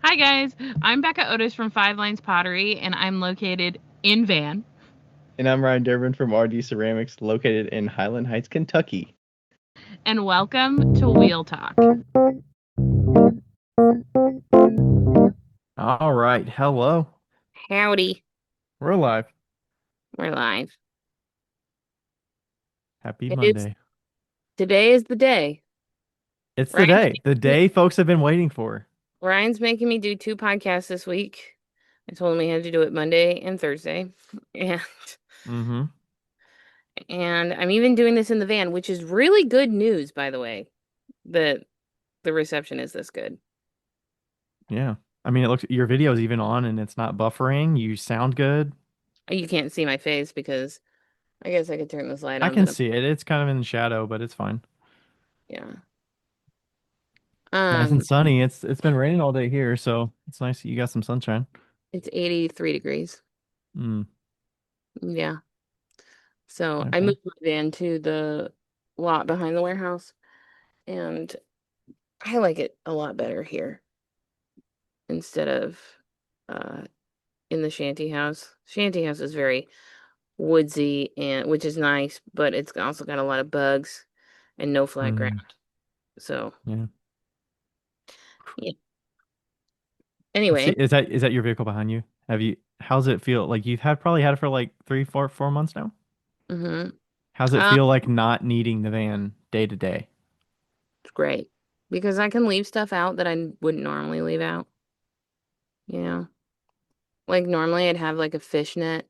Hi guys, I'm Becca Otis from Five Lines Pottery, and I'm located in Van. And I'm Ryan Durbin from RD Ceramics, located in Highland Heights, Kentucky. And welcome to Wheel Talk. All right. Hello. Howdy, We're live. we're live. Happy It is Monday. today is the day. It's Ryan's the making me, day folks have been waiting for. Ryan's making me do two podcasts this week. I told him he had to do it Monday and Thursday, and Mm-hmm. and I'm even doing this in the van, which is really good news, by the way. That the reception is this good. Yeah. I mean, it looks your video's even on and it's not buffering. You sound good. You can't see my face because I guess I could turn this light I on, can but I'm, see it. It's kind of in the shadow, but it's fine. yeah. Nice and Um, sunny. It's been raining all day here, so it's nice that you got some sunshine. it's 83 degrees. Mm, Yeah. So I okay. moved my van to the lot behind the warehouse, and I like it a lot better here instead of uh in the shanty house. Shanty house is very woodsy and which is nice, but it's also got a lot of bugs and no flat ground. Mm, So, yeah. yeah. Let's see. Anyway, Is that your vehicle behind you? How's it feel? Like you've probably had it for like 4 months now? mm-hmm. How's it feel like not needing the van day to day? It's great because I can leave stuff out that I wouldn't normally leave out, you know. Like normally I'd have like a fishnet.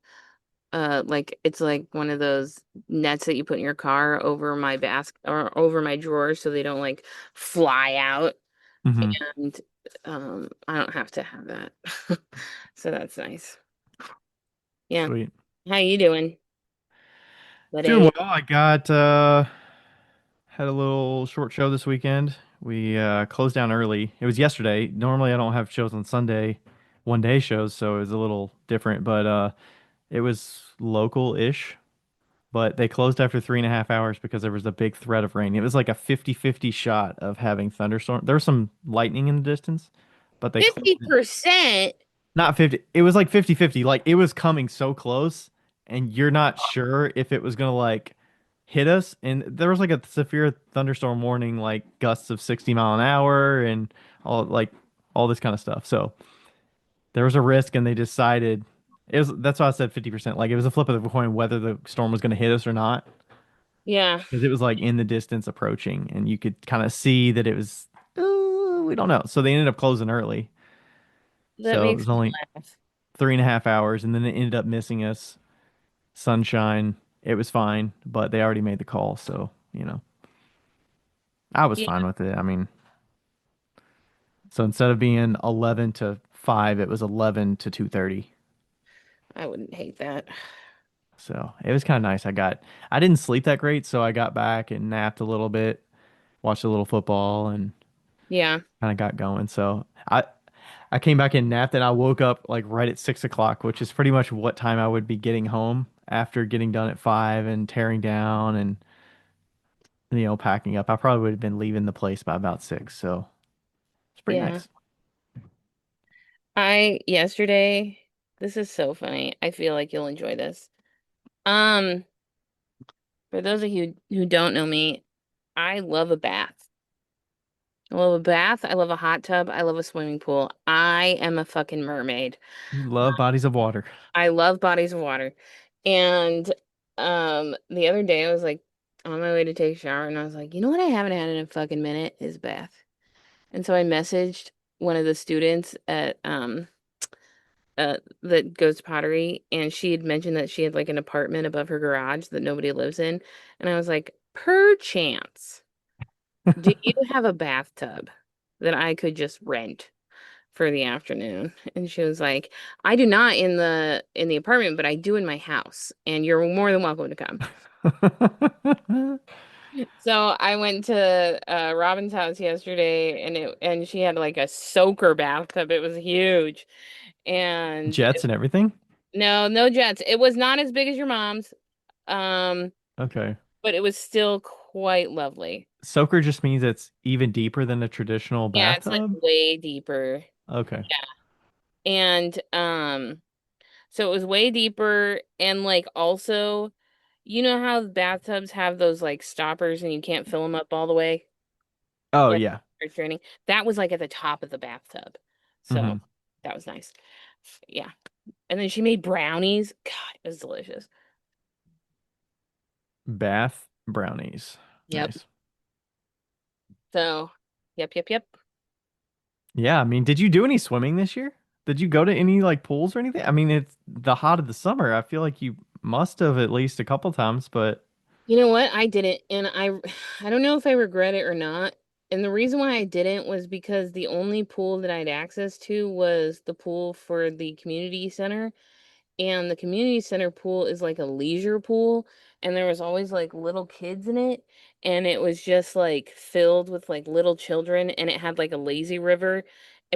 Like it's like one of those nets that you put in your car over my basket or over my drawer so they don't like fly out. Hmm. And I don't have to have that. So that's nice. Yeah. Sweet. How you doing Doing well. today? I got had a little short show this weekend. We closed down early. It was yesterday. Normally I don't have shows on Sunday, 1 day shows, so it was a little different, but it was local-ish. But they closed after 3.5 hours because there was a big threat of rain. It was like a 50-50 shot of having thunderstorm. There was some lightning in the distance, but they closed it. 50%? Not 50. It was like 50-50. Like it was coming so close, and you're not sure if it was gonna like hit us. And there was like a severe thunderstorm warning, like gusts of 60 mile an hour and all this kind of stuff. So there was a risk, and they decided that's why I said 50%. Like it was a flip of the coin whether the storm was gonna hit us or not. Yeah, Because it was like in the distance approaching, and you could kind of see that it was, we don't know. So they ended up closing early. that So it makes was me only laugh. 3.5 hours, and then it ended up missing us. Sunshine, it was fine, but they already made the call. So, I was Yeah, fine with it. I mean, so instead of being 11 to 5, it was 11 to 2:30. I wouldn't hate that. So it was kind of nice. I didn't sleep that great. So I got back and napped a little bit, watched a little football, and Yeah. kind of got going. So I came back and napped, and I woke up like right at 6 o'clock, which is pretty much what time I would be getting home after getting done at 5 and tearing down and packing up. I probably would have been leaving the place by about 6. So it's pretty Yeah. nice. I yesterday, this is so funny. I feel like you'll enjoy this. Um, for those of you who don't know me, I love a bath. I love a bath. I love a hot tub. I love a swimming pool. I am a fucking mermaid. You love bodies of water. I love bodies of water. And the other day I was like on my way to take a shower and I was like, you know what I haven't had in a fucking minute is a bath. And so I messaged one of the students at that goes to pottery, and she had mentioned that she had like an apartment above her garage that nobody lives in. And I was like, perchance, do you have a bathtub that I could just rent for the afternoon? And she was like, I do not in the apartment, but I do in my house, and you're more than welcome to come. So I went to Robin's house yesterday, and she had like a soaker bathtub. It was huge. And Jets and everything. no, no jets. It was not as big as your mom's, um, Okay. but it was still quite lovely. Soaker just means it's even deeper than a traditional Yeah, it's like bathtub. way deeper. Okay. And so it was way deeper and like also you know how bathtubs have those like stoppers and you can't fill them up all the way? Oh Yeah. yeah. It's draining. That was like at the top of the bathtub. Hmm. So that was nice. Yeah. And then she made brownies. God, it was delicious. Bath brownies. Yep. Nice. So, yep, yep, yep. Yeah, I mean, did you do any swimming this year? Did you go to any like pools or anything? I mean, it's the hot of the summer. I feel like you must have at least a couple times, but You know what? I didn't, and I don't know if I regret it or not. And the reason why I didn't was because the only pool that I had access to was the pool for the community center, and the community center pool is like a leisure pool, and there was always like little kids in it, and it was just like filled with like little children, and it had like a lazy river,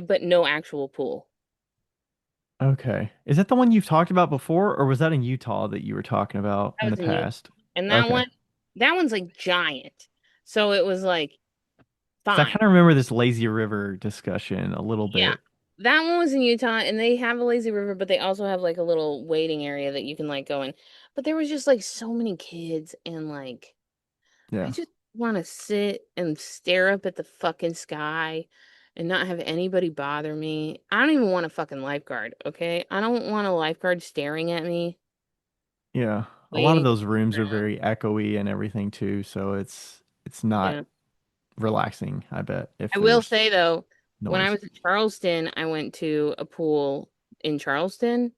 but no actual pool. okay. Is that the one you've talked about before, or was that in Utah that you were talking about That in the was in Utah. past? And Okay. that one's like giant. So it was like Because I fine. kind of remember this lazy river discussion a little Yeah. bit. That one was in Utah and they have a lazy river, but they also have like a little waiting area that you can like go in. But there was just like so many kids and like I Yeah. just want to sit and stare up at the fucking sky and not have anybody bother me. I don't even want a fucking lifeguard, okay? I don't want a lifeguard staring at me, Yeah. A lot of waiting. those rooms are very echoey and everything too, so it's not Yeah. relaxing, I bet, if I will there's say though, when I noise. was in Charleston, I went to a pool in Charleston.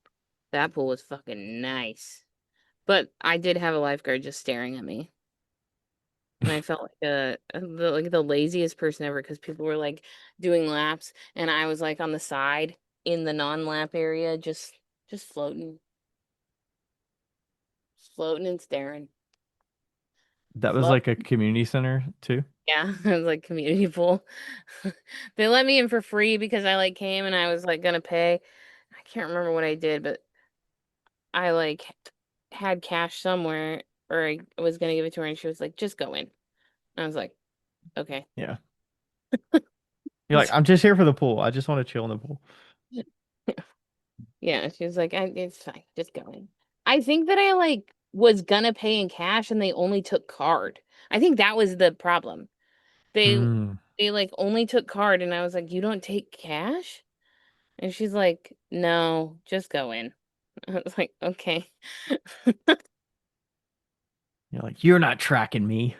That pool was fucking nice. But I did have a lifeguard just staring at me. And I felt like like the laziest person ever because people were like doing laps and I was like on the side in the non-lap area just floating and staring. That was Float. like a community center too. Yeah, it was like community pool. They let me in for free because I like came and I was like gonna pay. I can't remember what I did, but I like had cash somewhere or I was gonna give it to her and she was like, just go in. I was like, okay. Yeah. You're like, I'm just here for the pool. I just want to chill in the pool. Yeah, she was like, it's fine, just go in. I think that I like was gonna pay in cash and they only took card. I think that was the problem. They Mm. they like only took card and I was like, you don't take cash? And she's like, no, just go in. I was like, okay. You're like, you're not tracking me.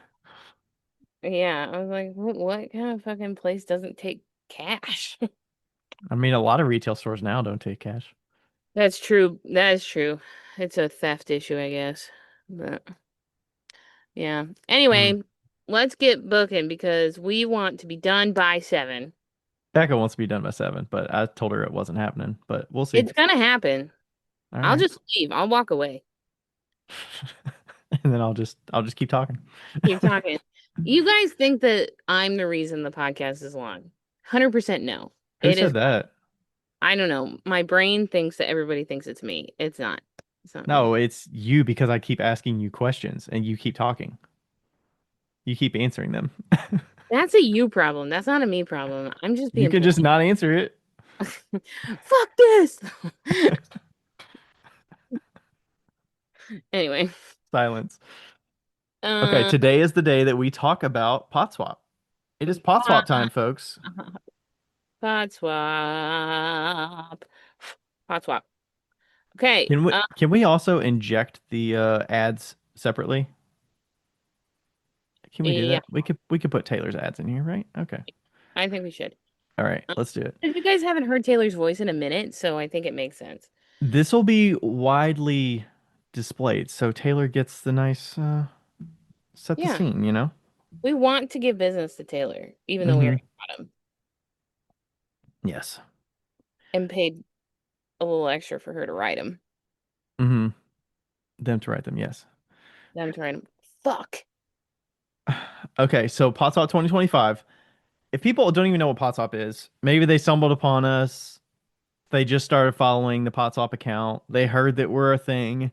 Yeah, I was like, what kind of fucking place doesn't take cash? I mean, a lot of retail stores now don't take cash. That's true. That is true. It's a theft issue, I guess. But yeah. Mm. Anyway, let's get booking because we want to be done by 7. Becca wants to be done by 7, but I told her it wasn't happening. But we'll see. It's gonna happen. All I'll right. just leave. I'll walk away. And then I'll just keep talking. Keep talking. You guys think that I'm the reason the podcast is long? 100% no. Who It said is not. that? I don't know. My brain thinks that everybody thinks it's me. It's not. It's not me. No, it's you because I keep asking you questions and you keep talking. You keep answering them. That's a you problem. That's not a me problem. I'm just You being can just polite. not answer it. Fuck this. Anyway, Silence. Okay, uh, today is the day that we talk about pot swap. It is pot swap time, pot, folks. pot swap. Pot swap. Okay. Can we also inject the ads separately? Can we do Yeah, that? We could put Taylor's ads in here, right? Okay. I think we should. All right, let's do it. You guys haven't heard Taylor's voice in a minute, so I think it makes sense. This will be widely displayed, so Taylor gets the nice set the Yeah, scene, you know? we want to give business to Taylor, even though we Mm-hmm. already got him Yes. and paid a little extra for her to write him. Mm-hmm. Them to write them, yes. Them to write him. Fuck. Okay, so Pot Swap 2025. If people don't even know what Pot Swap is, maybe they stumbled upon us. They just started following the Pot Swap account. They heard that we're a thing.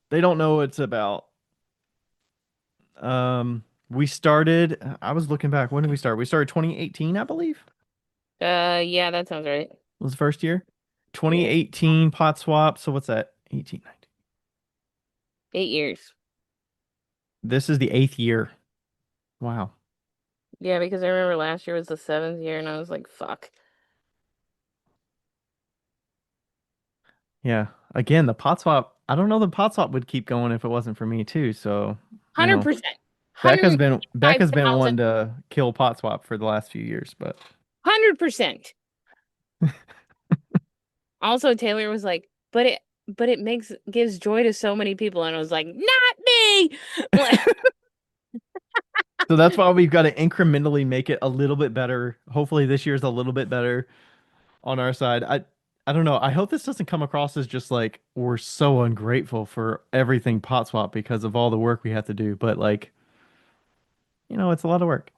They don't know what it's about. We started, I was looking back. When did we start? We started 2018, I believe. Yeah, that sounds right. Was the first year. Yeah, 2018 pot swap. So what's that? 18, 19. 8 years. This is the eighth year. Wow. Yeah, because I remember last year was the seventh year, and I was like, fuck. Yeah. Again, the pot swap. I don't know the pot swap would keep going if it wasn't for me too. So, you know, 100%. Becca's been 125,000. wanting to kill pot swap for the last few years, but 100%. Also, Taylor was like, but it gives joy to so many people, and I was like, not me. Like, so that's why we've got to incrementally make it a little bit better. Hopefully this year's a little bit better on our side. I don't know. I hope this doesn't come across as just like we're so ungrateful for everything pot swap because of all the work we have to do, but like, it's a lot of work.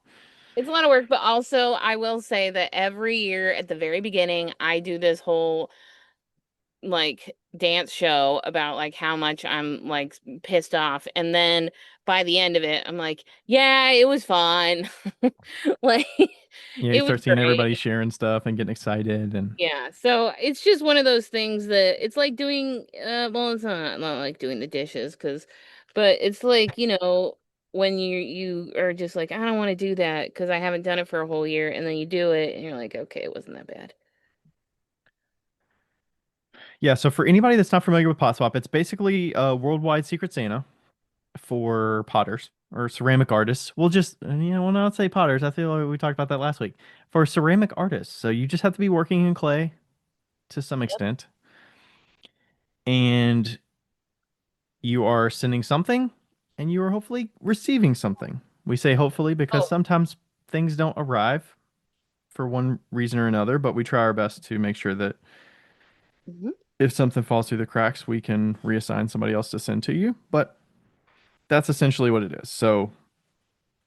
it's a lot of work, but also I will say that every year at the very beginning, I do this whole like dance show about like how much I'm like pissed off, and then by the end of it, I'm like, yeah, it was fun. Like Yeah, you it was start seeing great. everybody sharing stuff and getting excited and Yeah, so it's just one of those things that it's like doing well, it's not like doing the dishes but it's like, when you are just like, I don't want to do that because I haven't done it for a whole year, and then you do it and you're like, okay, it wasn't that bad. yeah, so for anybody that's not familiar with pot swap, it's basically a worldwide Secret Santa for potters or ceramic artists. We'll just, we'll not say potters. I feel like we talked about that last week. For ceramic artists. So you just have to be working in clay to some Yep. extent, and you are sending something, and you are hopefully receiving something. We say hopefully because Oh, sometimes things don't arrive for one reason or another, but we try our best to make sure that mhm. if something falls through the cracks, we can reassign somebody else to send to you. But that's essentially what it is. So,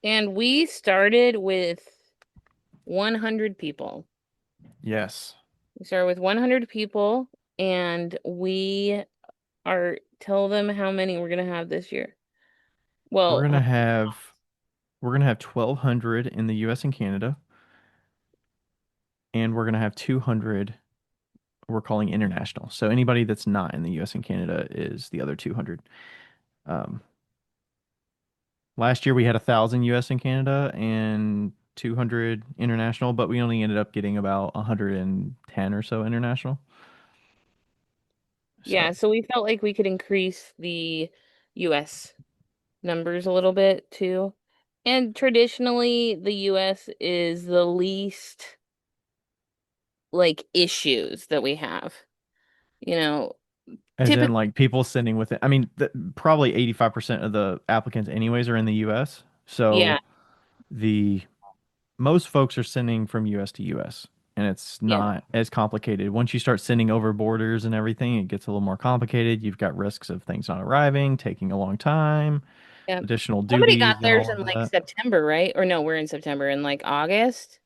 And we started with 100 people. yes, We started with 100 people, and we are tell them how many we're gonna have this year. we're Well, gonna have we're gonna have 1,200 in the U.S. and Canada, and we're gonna have 200 we're calling international. So anybody that's not in the US and Canada is the other 200. Um, Last year we had 1,000 US and Canada and 200 international, but we only ended up getting about 110 or so international. yeah, So so we felt like we could increase the US numbers a little bit too. And traditionally, the US is the least like issues that we have. You know, as in typically, like people sending with it. I mean, probably 85% of the applicants anyways are in the US. yeah, So the most folks are sending from US to US, and it's yeah, not as complicated. Once you start sending over borders and everything, it gets a little more complicated. You've got risks of things not arriving, taking a long time, yeah. additional Somebody got duties, and theirs all in of like that. September, right? Or no, we're in September in like August.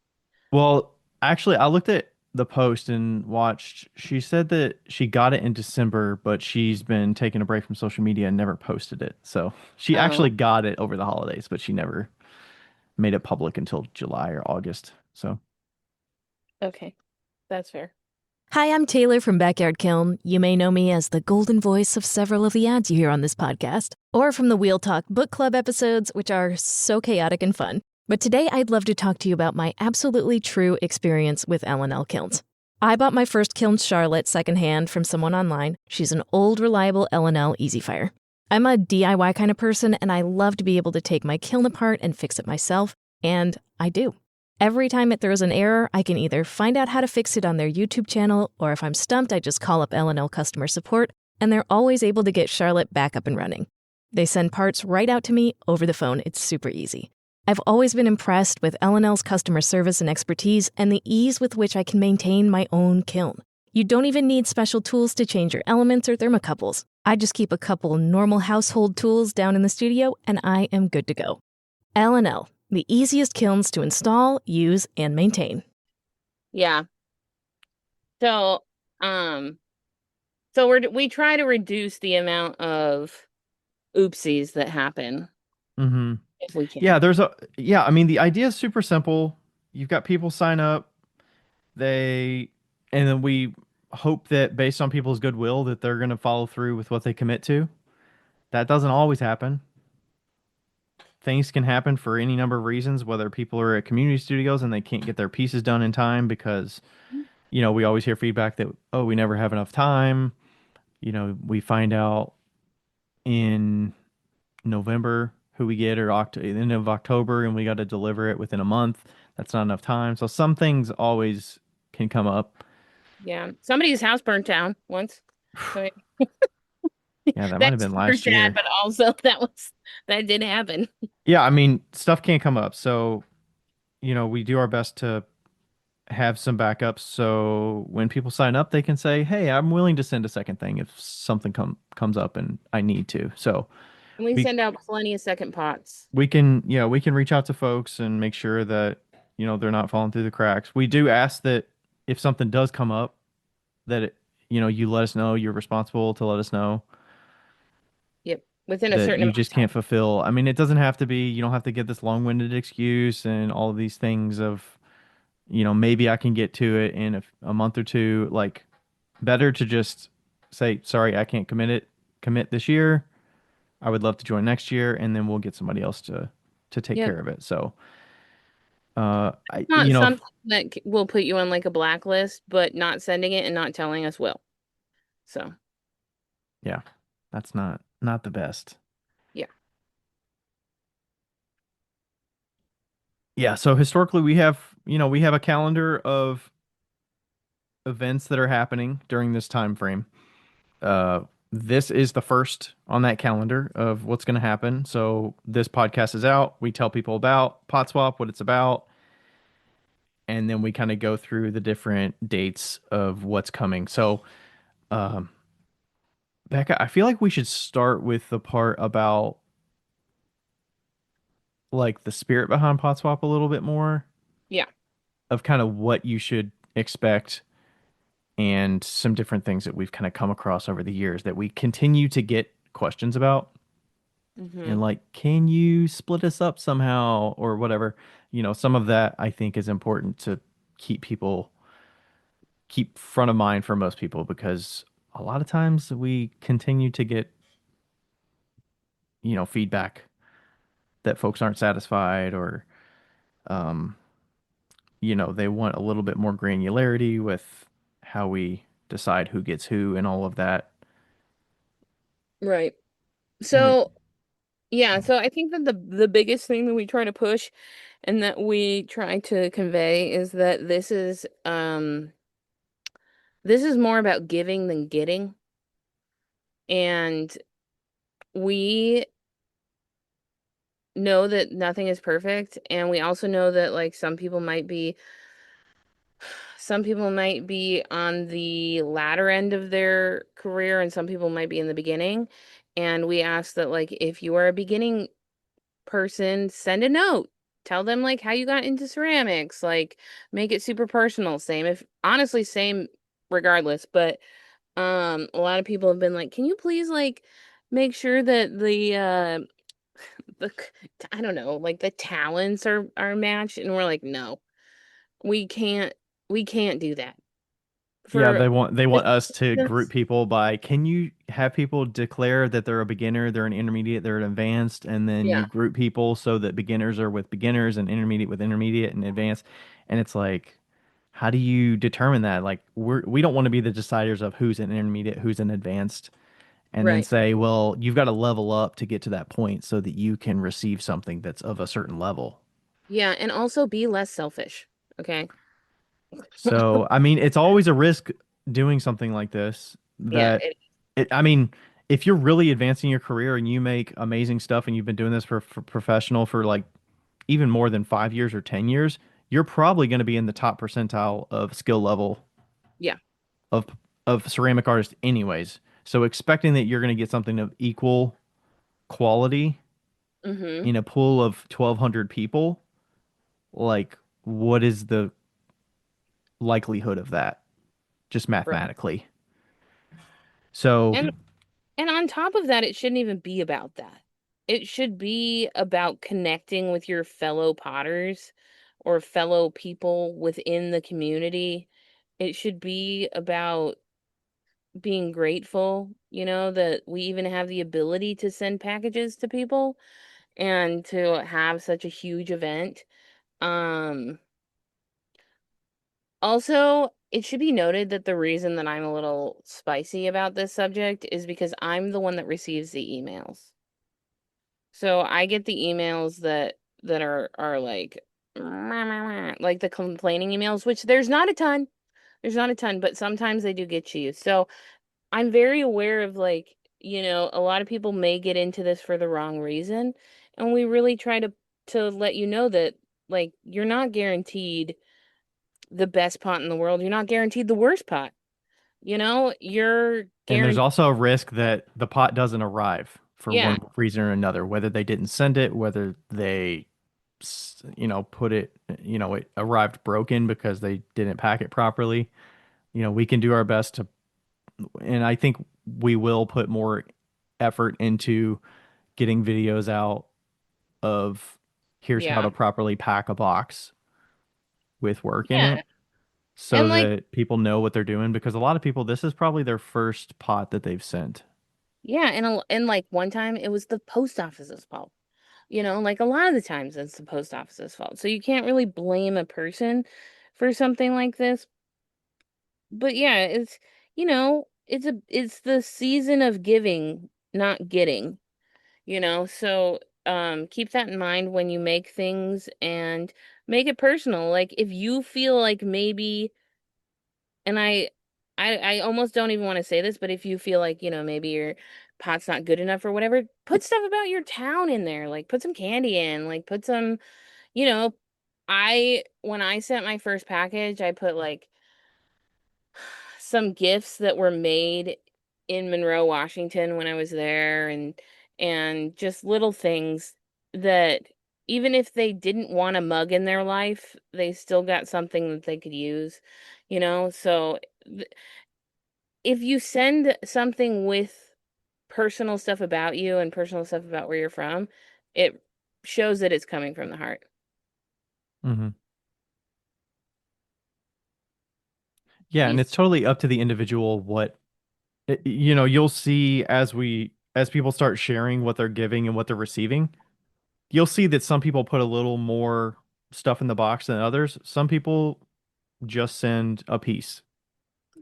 Well, actually, I looked at the post and watched. She said that she got it in December, but she's been taking a break from social media and never posted it. So she actually Oh, got it over the holidays, but she never made it public until July or August. So. okay. That's fair. Hi, I'm Taylor from Backyard Kiln. You may know me as the golden voice of several of the ads you hear on this podcast, or from the Wheel Talk Book Club episodes, which are so chaotic and fun. But today I'd love to talk to you about my absolutely true experience with L&L kilns. I bought my first kiln Charlotte secondhand from someone online. She's an old, reliable L&L Easy Fire. I'm a DIY kind of person, and I love to be able to take my kiln apart and fix it myself, and I do. Every time it throws an error, I can either find out how to fix it on their YouTube channel, or if I'm stumped, I just call up L&L customer support, and they're always able to get Charlotte back up and running. They send parts right out to me over the phone. It's super easy. I've always been impressed with L&L's customer service and expertise and the ease with which I can maintain my own kiln. You don't even need special tools to change your elements or thermocouples. I just keep a couple normal household tools down in the studio, and I am good to go. L&L, the easiest kilns to install, use, and maintain. Yeah. So, um, so we try to reduce the amount of oopsies that happen Hmm. if we Yeah, can. there's a yeah, I mean the idea is super simple. You've got people sign up, they and then we hope that based on people's goodwill that they're going to follow through with what they commit to. That doesn't always happen. Things can happen for any number of reasons, whether people are at community studios and they can't get their pieces done in time because, we always hear feedback that, oh, we never have enough time. We find out in November who we get, or end of October, and we got to deliver it within a month. That's not enough time. So some things always can come up. Yeah. Somebody's house burnt down once. So Yeah, that might have that's been super last sad, year. but also that did happen. Yeah, I mean, stuff can't come up. So, we do our best to have some backups. So when people sign up, they can say, "Hey, I'm willing to send a second thing if something comes up and I need to." So And we we send out plenty of second pots. we can reach out to folks and make sure that, they're not falling through the cracks. We do ask that if something does come up, that you let us know. You're responsible to let us know Yep. Within a that certain you amount just of can't time. fulfill. I mean, it doesn't have to be, you don't have to give this long-winded excuse and all of these things of, maybe I can get to it in a month or two. Like, better to just say, sorry, I can't commit this year. I would love to join next year, and then we'll get somebody else to take Yep. care of it. So, It's I, not something that will put you on like a blacklist, but not sending it and not telling us will. So, yeah, that's not the best. yeah. Yeah, so historically we have a calendar of events that are happening during this time frame. Uh, this is the first on that calendar of what's going to happen. So this podcast is out. We tell people about Pot Swap, what it's about, and then we kind of go through the different dates of what's coming. So, um, Becca, I feel like we should start with the part about like the spirit behind Pot Swap a little bit more Yeah. of kind of what you should expect and some different things that we've kind of come across over the years that we continue to get questions about. Mm-hmm. And like, can you split us up somehow or whatever? Some of that I think is important to keep people keep front of mind for most people because a lot of times we continue to get, feedback that folks aren't satisfied or um, they want a little bit more granularity with how we decide who gets who and all of that. Right. And it, So, yeah, so I think that the biggest thing that we try to push and that we try to convey is that this is more about giving than getting. And we know that nothing is perfect, and we also know that like some people might be on the latter end of their career and some people might be in the beginning. And we ask that like if you are a beginning person, send a note. Tell them like how you got into ceramics, like make it super personal. Same if honestly same regardless, but a lot of people have been like, "Can you please like make sure that the I don't know, like the talents are matched?" And we're like, "No. We can't we can't do that." Yeah, For they this want us to group instance, people by can you have people declare that they're a beginner, they're an intermediate, they're an advanced, and then yeah, you group people so that beginners are with beginners and intermediate with intermediate and advanced. And it's like, how do you determine that? Like we don't want to be the deciders of who's an intermediate, who's an advanced, and then right. say, well, you've got to level up to get to that point so that you can receive something that's of a certain level. Yeah, and also be less selfish, okay? So, I mean, it's always a risk doing something like this Yeah, that I mean, if you're really advancing your career and you make amazing stuff and you've been doing this for professional for like even more than 5 years or 10 years, you're probably going to be in the top percentile of skill level yeah. of ceramic artists anyways. So expecting that you're going to get something of equal quality Mm-hmm. in a pool of 1,200 people, like what is the likelihood of that just Right. mathematically? So And and on top of that, it shouldn't even be about that. It should be about connecting with your fellow potters, or fellow people within the community. It should be about being grateful, that we even have the ability to send packages to people and to have such a huge event. Um, Also, it should be noted that the reason that I'm a little spicy about this subject is because I'm the one that receives the emails. So I get the emails that are like like the complaining emails, which there's not a ton. There's not a ton, but sometimes they do get to you. So I'm very aware of like, a lot of people may get into this for the wrong reason, and we really try to let you know that like you're not guaranteed the best pot in the world. You're not guaranteed the worst pot. You're And there's guaranteed. also a risk that the pot doesn't arrive for Yeah. one reason or another, whether they didn't send it, whether they, put it, it arrived broken because they didn't pack it properly. We can do our best to, and I think we will put more effort into getting videos out of here's how Yeah. to properly pack a box with work in Yeah. it so And like, that people know what they're doing because a lot of people, this is probably their first pot that they've sent. yeah, and like one time it was the post office's fault. Like a lot of the times it's the post office's fault. So you can't really blame a person for something like this. But yeah, it's the season of giving, not getting, So keep that in mind when you make things and make it personal. Like if you feel like maybe, and I almost don't even want to say this, but if you feel like, maybe your pot's not good enough or whatever, put stuff about your town in there. Like put some candy in, like put some, you know, when I sent my first package, I put like some gifts that were made in Monroe, Washington when I was there, and just little things that even if they didn't want a mug in their life, they still got something that they could use, So if you send something with personal stuff about you and personal stuff about where you're from, it shows that it's coming from the heart. Hmm. Yeah, and Peace. it's totally up to the individual you'll see as people start sharing what they're giving and what they're receiving, you'll see that some people put a little more stuff in the box than others. Some people just send a piece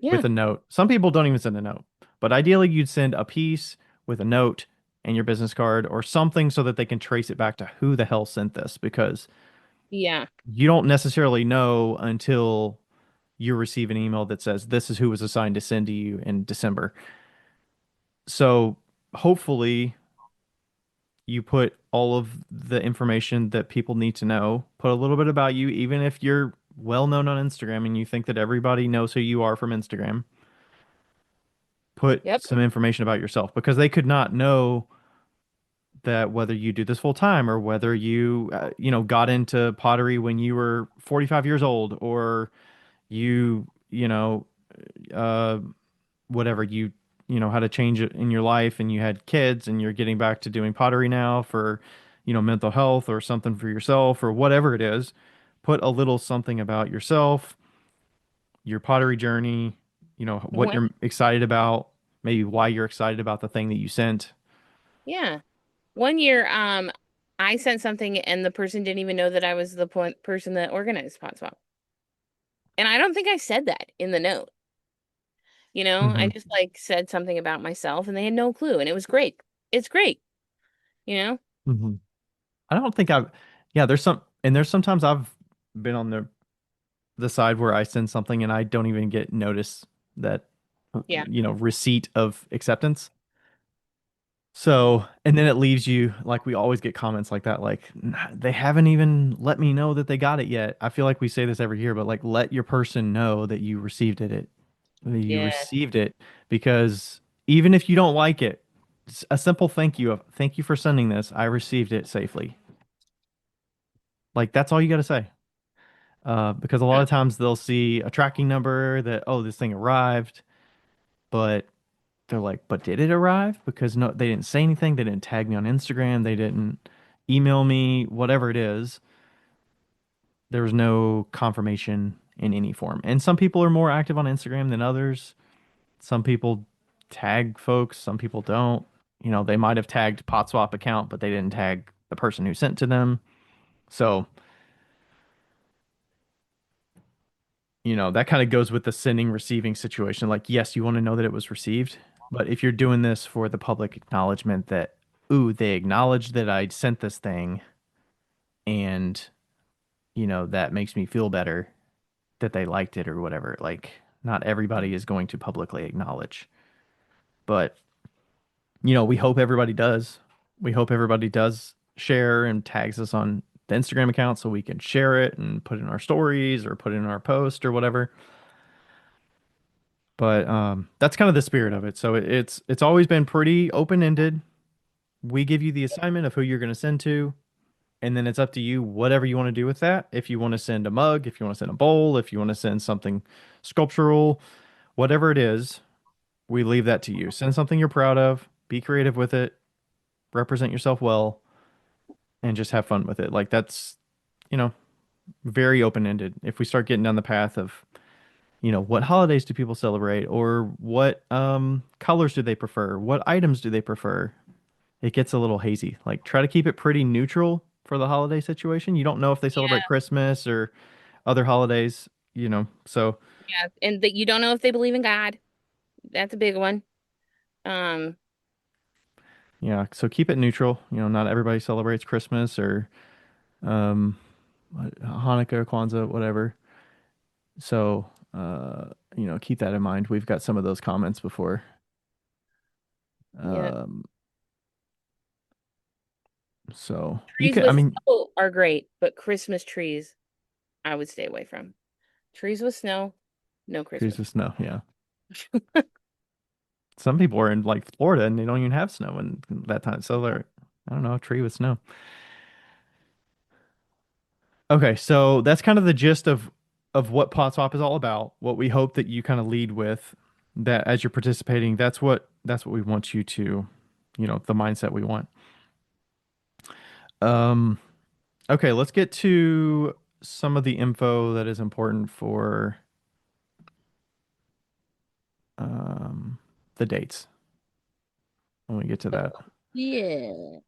Yeah. with a note. Some people don't even send a note. But ideally you'd send a piece with a note and your business card or something so that they can trace it back to who the hell sent this because Yeah. you don't necessarily know until you receive an email that says this is who was assigned to send to you in December. So hopefully you put all of the information that people need to know, put a little bit about you, even if you're well known on Instagram and you think that everybody knows who you are from Instagram, put Yep. some information about yourself because they could not know that whether you do this full time or whether you, got into pottery when you were 45 years old or you, uh, whatever had a change in your life and you had kids and you're getting back to doing pottery now for mental health or something for yourself or whatever it is, put a little something about yourself, your pottery journey, what When, you're excited about, maybe why you're excited about the thing that you sent. yeah. One year, I sent something and the person didn't even know that I was the person that organized Pot Swap. And I don't think I said that in the note. I Hmm. just like said something about myself and they had no clue and it was great. It's great, you know? Hmm. I don't think I've yeah, there's sometimes I've been on the side where I send something and I don't even get notice that Yeah. receipt of acceptance. So, and then it leaves you like we always get comments like that, like they haven't even let me know that they got it yet. I feel like we say this every year, but like let your person know that you received that you Yeah. received it, because even if you don't like it, a simple thank you of thank you for sending this. I received it safely. Like that's all you got to say. Because a lot Yeah. of times they'll see a tracking number that, oh, this thing arrived, but they're like, but did it arrive? Because no, they didn't say anything. They didn't tag me on Instagram. They didn't email me, whatever it is. there was no confirmation in any form. And some people are more active on Instagram than others. Some people tag folks, some people don't. You know, they might have tagged PotSwap account, but they didn't tag the person who sent to them. So, you know, that kind of goes with the sending receiving situation. Like, yes, you want to know that it was received, but if you're doing this for the public acknowledgement that, ooh, they acknowledged that I sent this thing and, you know, that makes me feel better that they liked it or whatever. Like, not everybody is going to publicly acknowledge, but you know, we hope everybody does. We hope everybody does share and tags us on the Instagram account so we can share it and put it in our stories or put it in our post or whatever. But that's kind of the spirit of it. So it's always been pretty open ended. We give you the assignment of who you're going to send to, and then it's up to you whatever you want to do with that. If you want to send a mug, if you want to send a bowl, if you want to send something sculptural, whatever it is, we leave that to you. Send something you're proud of. Be creative with it. Represent yourself well and just have fun with it. Like that's, you know, very open-ended. If we start getting down the path of, you know, what holidays do people celebrate or what colors do they prefer? What items do they prefer? It gets a little hazy. Like try to keep it pretty neutral for the holiday situation. You don't know if they celebrate Yeah, Christmas or other holidays, you know. So, yeah, and that you don't know if they believe in God. That's a big one. Um, yeah, so keep it neutral. You know, not everybody celebrates Christmas or um Hanukkah or Kwanzaa, whatever. So, you know, keep that in mind. We've got some of those comments before. yeah, Um, so you trees can, I with mean, snow are great, but Christmas trees I would stay away from. Trees with snow, no trees Christmas. with snow. Yeah. Some people are in like Florida and they don't even have snow in that time. So they're, I don't know, a tree with snow. Okay. So that's kind of the gist of what Pot Swap is all about. What we hope that you kind of lead with that as you're participating. That's what we want you to, you know, the mindset we want. Um, Okay, let's get to some of the info that is important for um, the dates when we get to that. Yeah.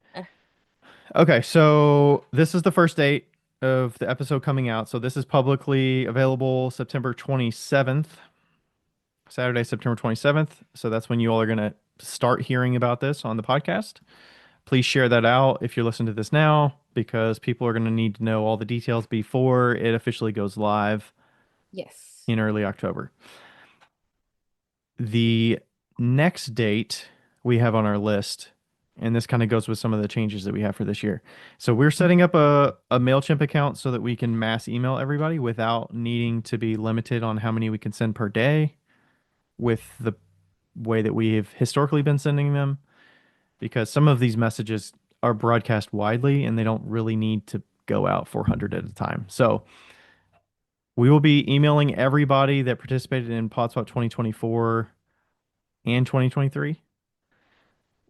Okay, so this is the first date of the episode coming out. So this is publicly available September 27th, Saturday, September 27th. So that's when you all are going to start hearing about this on the podcast. Please share that out if you're listening to this now because people are going to need to know all the details before it officially goes live Yes. in early October. The next date we have on our list, and this kind of goes with some of the changes that we have for this year. So we're setting up a MailChimp account so that we can mass email everybody without needing to be limited on how many we can send per day with the way that we have historically been sending them, because some of these messages are broadcast widely and they don't really need to go out 400 at a time. So we will be emailing everybody that participated in PodSwap 2024 and 2023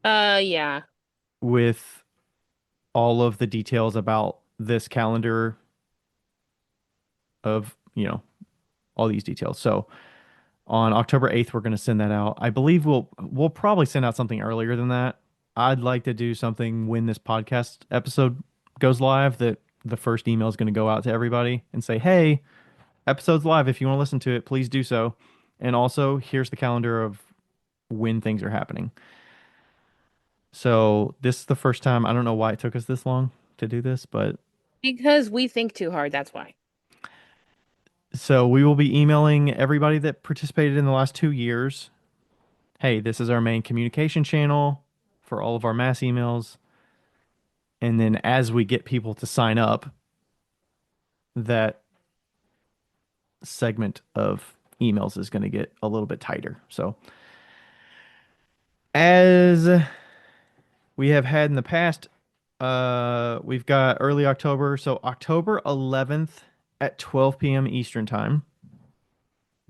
Yeah. with all of the details about this calendar of, you know, all these details. So on October 8th, we're going to send that out. I believe we'll probably send out something earlier than that. I'd like to do something when this podcast episode goes live that the first email is going to go out to everybody and say, "Hey, episode's live. If you want to listen to it, please do so." And also, here's the calendar of when things are happening. So this is the first time. I don't know why it took us this long to do this, but Because we think too hard, that's why. so we will be emailing everybody that participated in the last 2 years. Hey, this is our main communication channel for all of our mass emails. And then as we get people to sign up, that segment of emails is going to get a little bit tighter. So as we have had in the past, we've got early October. So October 11th at 12 p.m. Eastern time.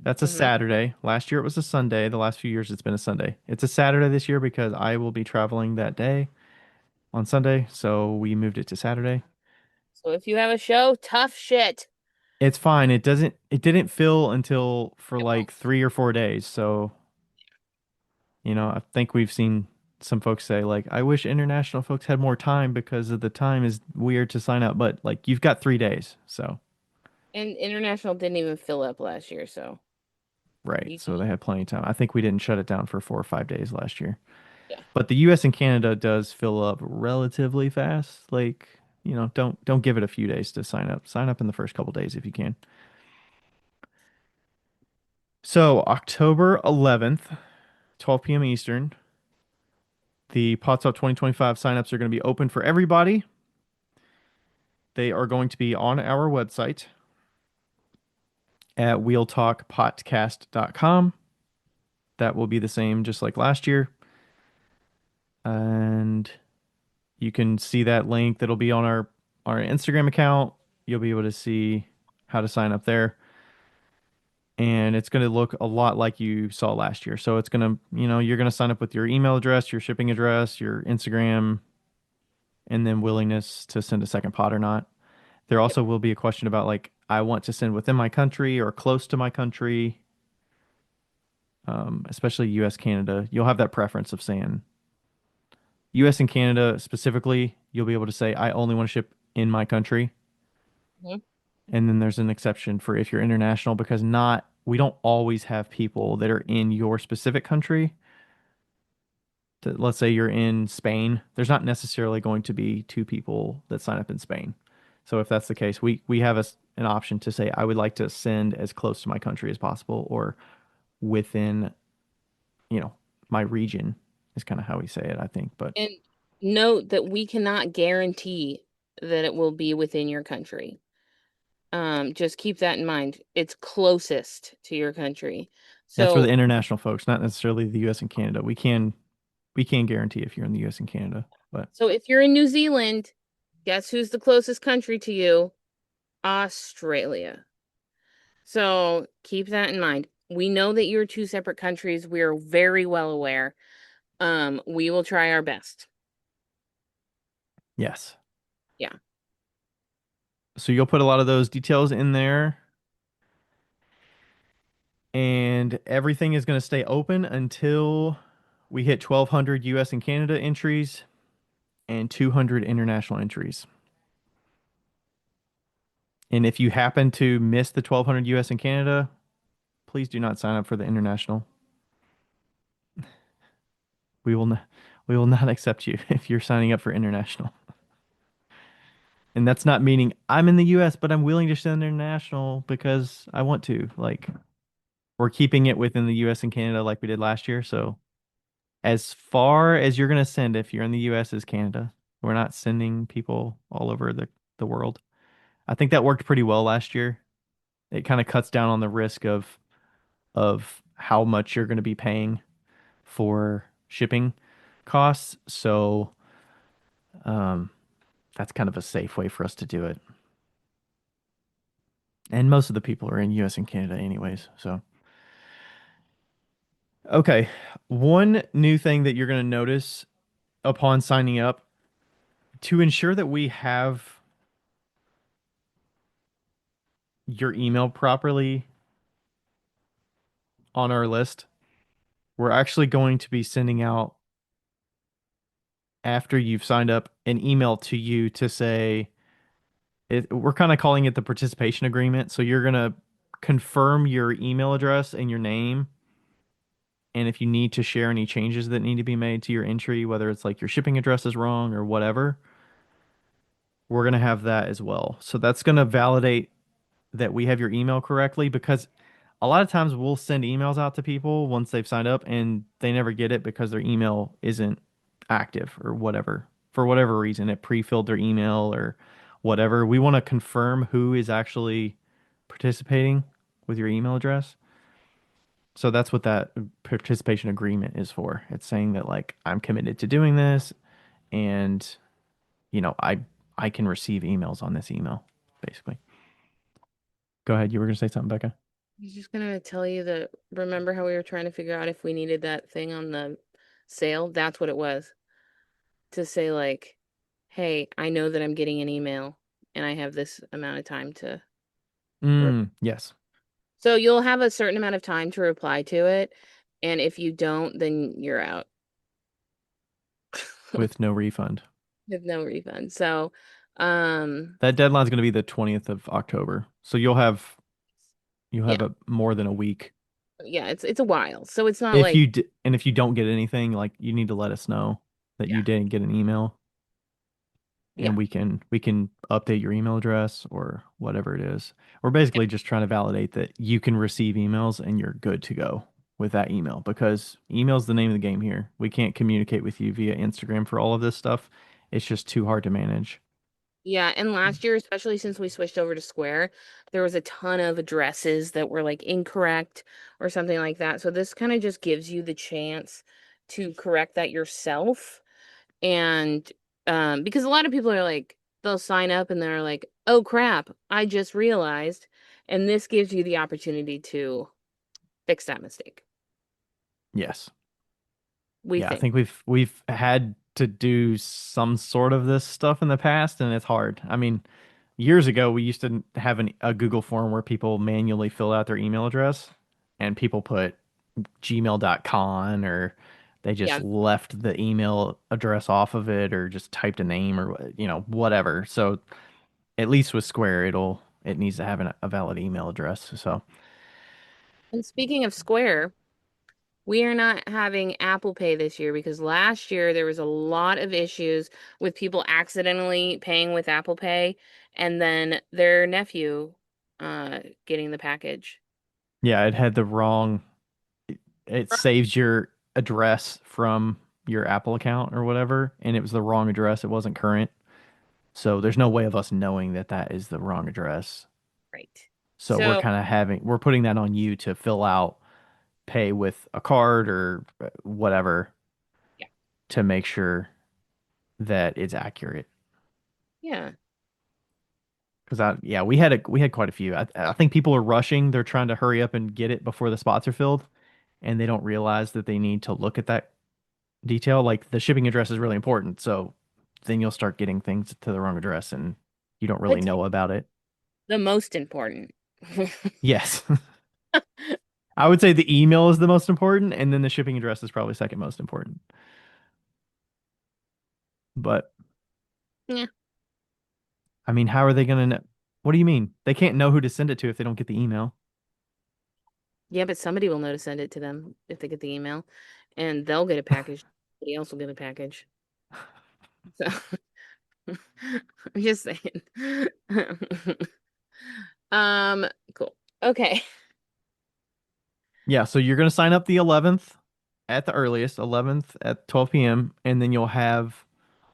That's a Hmm. Saturday. Last year it was a Sunday. The last few years it's been a Sunday. It's a Saturday this year because I will be traveling that day on Sunday, so we moved it to Saturday. So if you have a show, tough shit. It's fine. It didn't fill until for It like won't. 3 or 4 days. So, I think we've seen some folks say like, I wish international folks had more time because of the time is weird to sign up, but like you've got 3 days. So, And international didn't even fill up last year, so right. you So they had plenty of time. I think we didn't shut it down for 4 or 5 days last year. yeah. But the US and Canada does fill up relatively fast. Like, don't give it a few days to sign up. Sign up in the first couple days if you can. So, October 11th, 12 p.m. Eastern, the Pots Up 2025 signups are going to be open for everybody. They are going to be on our website at wheeltalkpodcast.com. That will be the same just like last year. And you can see that link that'll be on our Instagram account. You'll be able to see how to sign up there. And it's going to look a lot like you saw last year. So it's going to, you're going to sign up with your email address, your shipping address, your Instagram, and then willingness to send a second pot or not. There Yep. also will be a question about like, I want to send within my country or close to my country, especially US, Canada. You'll have that preference of saying US and Canada specifically. You'll be able to say, I only want to ship in my country. Mhm. And then there's an exception for if you're international because we don't always have people that are in your specific country. Let's say you're in Spain, there's not necessarily going to be two people that sign up in Spain. So if that's the case, we have an option to say I would like to send as close to my country as possible or within, you know, my region is kind of how we say it, I think. But And note that we cannot guarantee that it will be within your country. Just keep that in mind. It's closest to your country. that's for the So, international folks, not necessarily the US and Canada. We can guarantee if you're in the US and Canada, but so if you're in New Zealand, guess who's the closest country to you? Australia. So keep that in mind. We know that you're two separate countries. We are very well aware. We will try our best. yes. Yeah. So you'll put a lot of those details in there and everything is going to stay open until we hit 1,200 US and Canada entries and 200 international entries. And if you happen to miss the 1,200 US and Canada, please do not sign up for the international. We will not, we will not accept you if you're signing up for international. And that's not meaning I'm in the US, but I'm willing to send international because I want to. Like, we're keeping it within the US and Canada like we did last year. So as far as you're going to send if you're in the US is Canada. We're not sending people all over the world. I think that worked pretty well last year. It kind of cuts down on the risk of how much you're going to be paying for shipping costs. So um, that's kind of a safe way for us to do it. And most of the people are in US and Canada anyways. So okay. One new thing that you're going to notice upon signing up to ensure that we have your email properly on our list, we're actually going to be sending out after you've signed up an email to you to say we're kind of calling it the participation agreement. So you're going to confirm your email address and your name. And if you need to share any changes that need to be made to your entry, whether it's like your shipping address is wrong or whatever, we're going to have that as well. So that's going to validate that we have your email correctly because a lot of times we'll send emails out to people once they've signed up and they never get it because their email isn't active or whatever. For whatever reason, it pre-filled their email or whatever. We want to confirm who is actually participating with your email address. So that's what that participation agreement is for. It's saying that like I'm committed to doing this and I can receive emails on this email, basically. Go ahead. You were going to say something, Becca? I was just gonna tell you that remember how we were trying to figure out if we needed that thing on the sale? That's what it was. To say like, hey, I know that I'm getting an email. and I have this amount of time to Yes, so you'll have a certain amount of time to reply to it, and if you don't, then you're out with no refund. with no refund. So, um, That deadline's going to be the 20th of October. So you'll yeah, have a more than a week. yeah, it's a while. So it's not like And if you don't get anything, like you need to let us know that yeah, you didn't get an email, yeah, and we can update your email address or whatever it is. We're basically just trying to validate that you can receive emails and you're good to go with that email, because email's the name of the game here. We can't communicate with you via Instagram for all of this stuff. It's just too hard to manage. yeah. And last year, especially since we switched over to Square, there was a ton of addresses that were like incorrect or something like that. So this kind of just gives you the chance to correct that yourself. And because a lot of people are like, they'll sign up and they're like, oh crap, I just realized. And this gives you the opportunity to fix that mistake, Yes. we Yeah, I think. think we've had to do some sort of this stuff in the past, and it's hard. I mean, years ago we used to have a Google form where people manually fill out their email address, and people put gmail.com, or they just Yeah. left the email address off of it, or just typed a name, or whatever. So at least with Square, it needs to have a valid email address. So And speaking of Square, we are not having Apple Pay this year because last year there was a lot of issues with people accidentally paying with Apple Pay and then their nephew getting the package. yeah, it had the wrong. It saves your address from your Apple account or whatever, and it was the wrong address. It wasn't current. So there's no way of us knowing that that is the wrong address. Right. So So, we're putting that on you to fill out, pay with a card or whatever, yeah. to make sure that it's accurate. Yeah. Because yeah, we had quite a few. I think people are rushing. They're trying to hurry up and get it before the spots are filled, and they don't realize that they need to look at that detail. Like the shipping address is really important. So then you'll start getting things to the wrong address and you don't really But know about it. the most important. Yes. I would say the email is the most important, and then the shipping address is probably second most important. But Yeah. I mean, how are they going to know? What do you mean? They can't know who to send it to if they don't get the email. Yeah, but somebody will know to send it to them if they get the email and they'll get a package. Somebody else will get a package. So I'm just saying. Um, cool. Okay. Yeah, so you're going to sign up the 11th at the earliest, 11th at 12 p.m., and then you'll have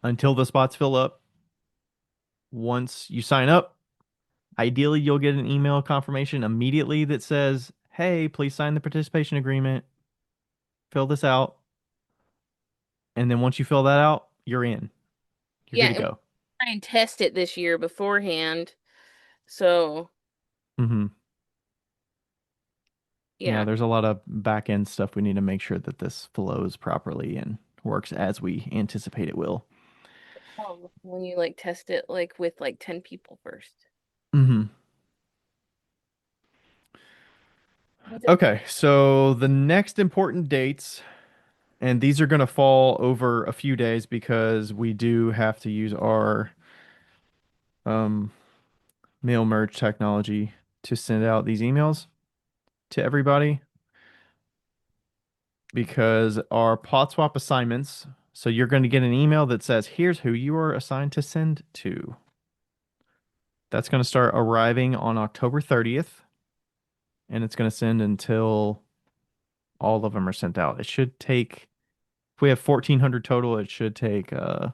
until the spots fill up. Once you sign up, ideally, you'll get an email confirmation immediately that says, "Hey, please sign the participation agreement, fill this out." And then once you fill that out, you're in. You're Yeah, good to and we'll go. try and test it this year beforehand. So, Hmm. Yeah, yeah. there's a lot of back end stuff we need to make sure that this flows properly and works as we anticipate it will. Oh, when you like test it like with like 10 people first. Hmm. That's Okay, okay. so the next important dates, and these are going to fall over a few days because we do have to use our um, mail merge technology to send out these emails to everybody, because our pot swap assignments. So you're going to get an email that says, "Here's who you are assigned to send to." That's going to start arriving on October 30th, and it's going to send until all of them are sent out. It should take, if we have 1,400 total, it should take the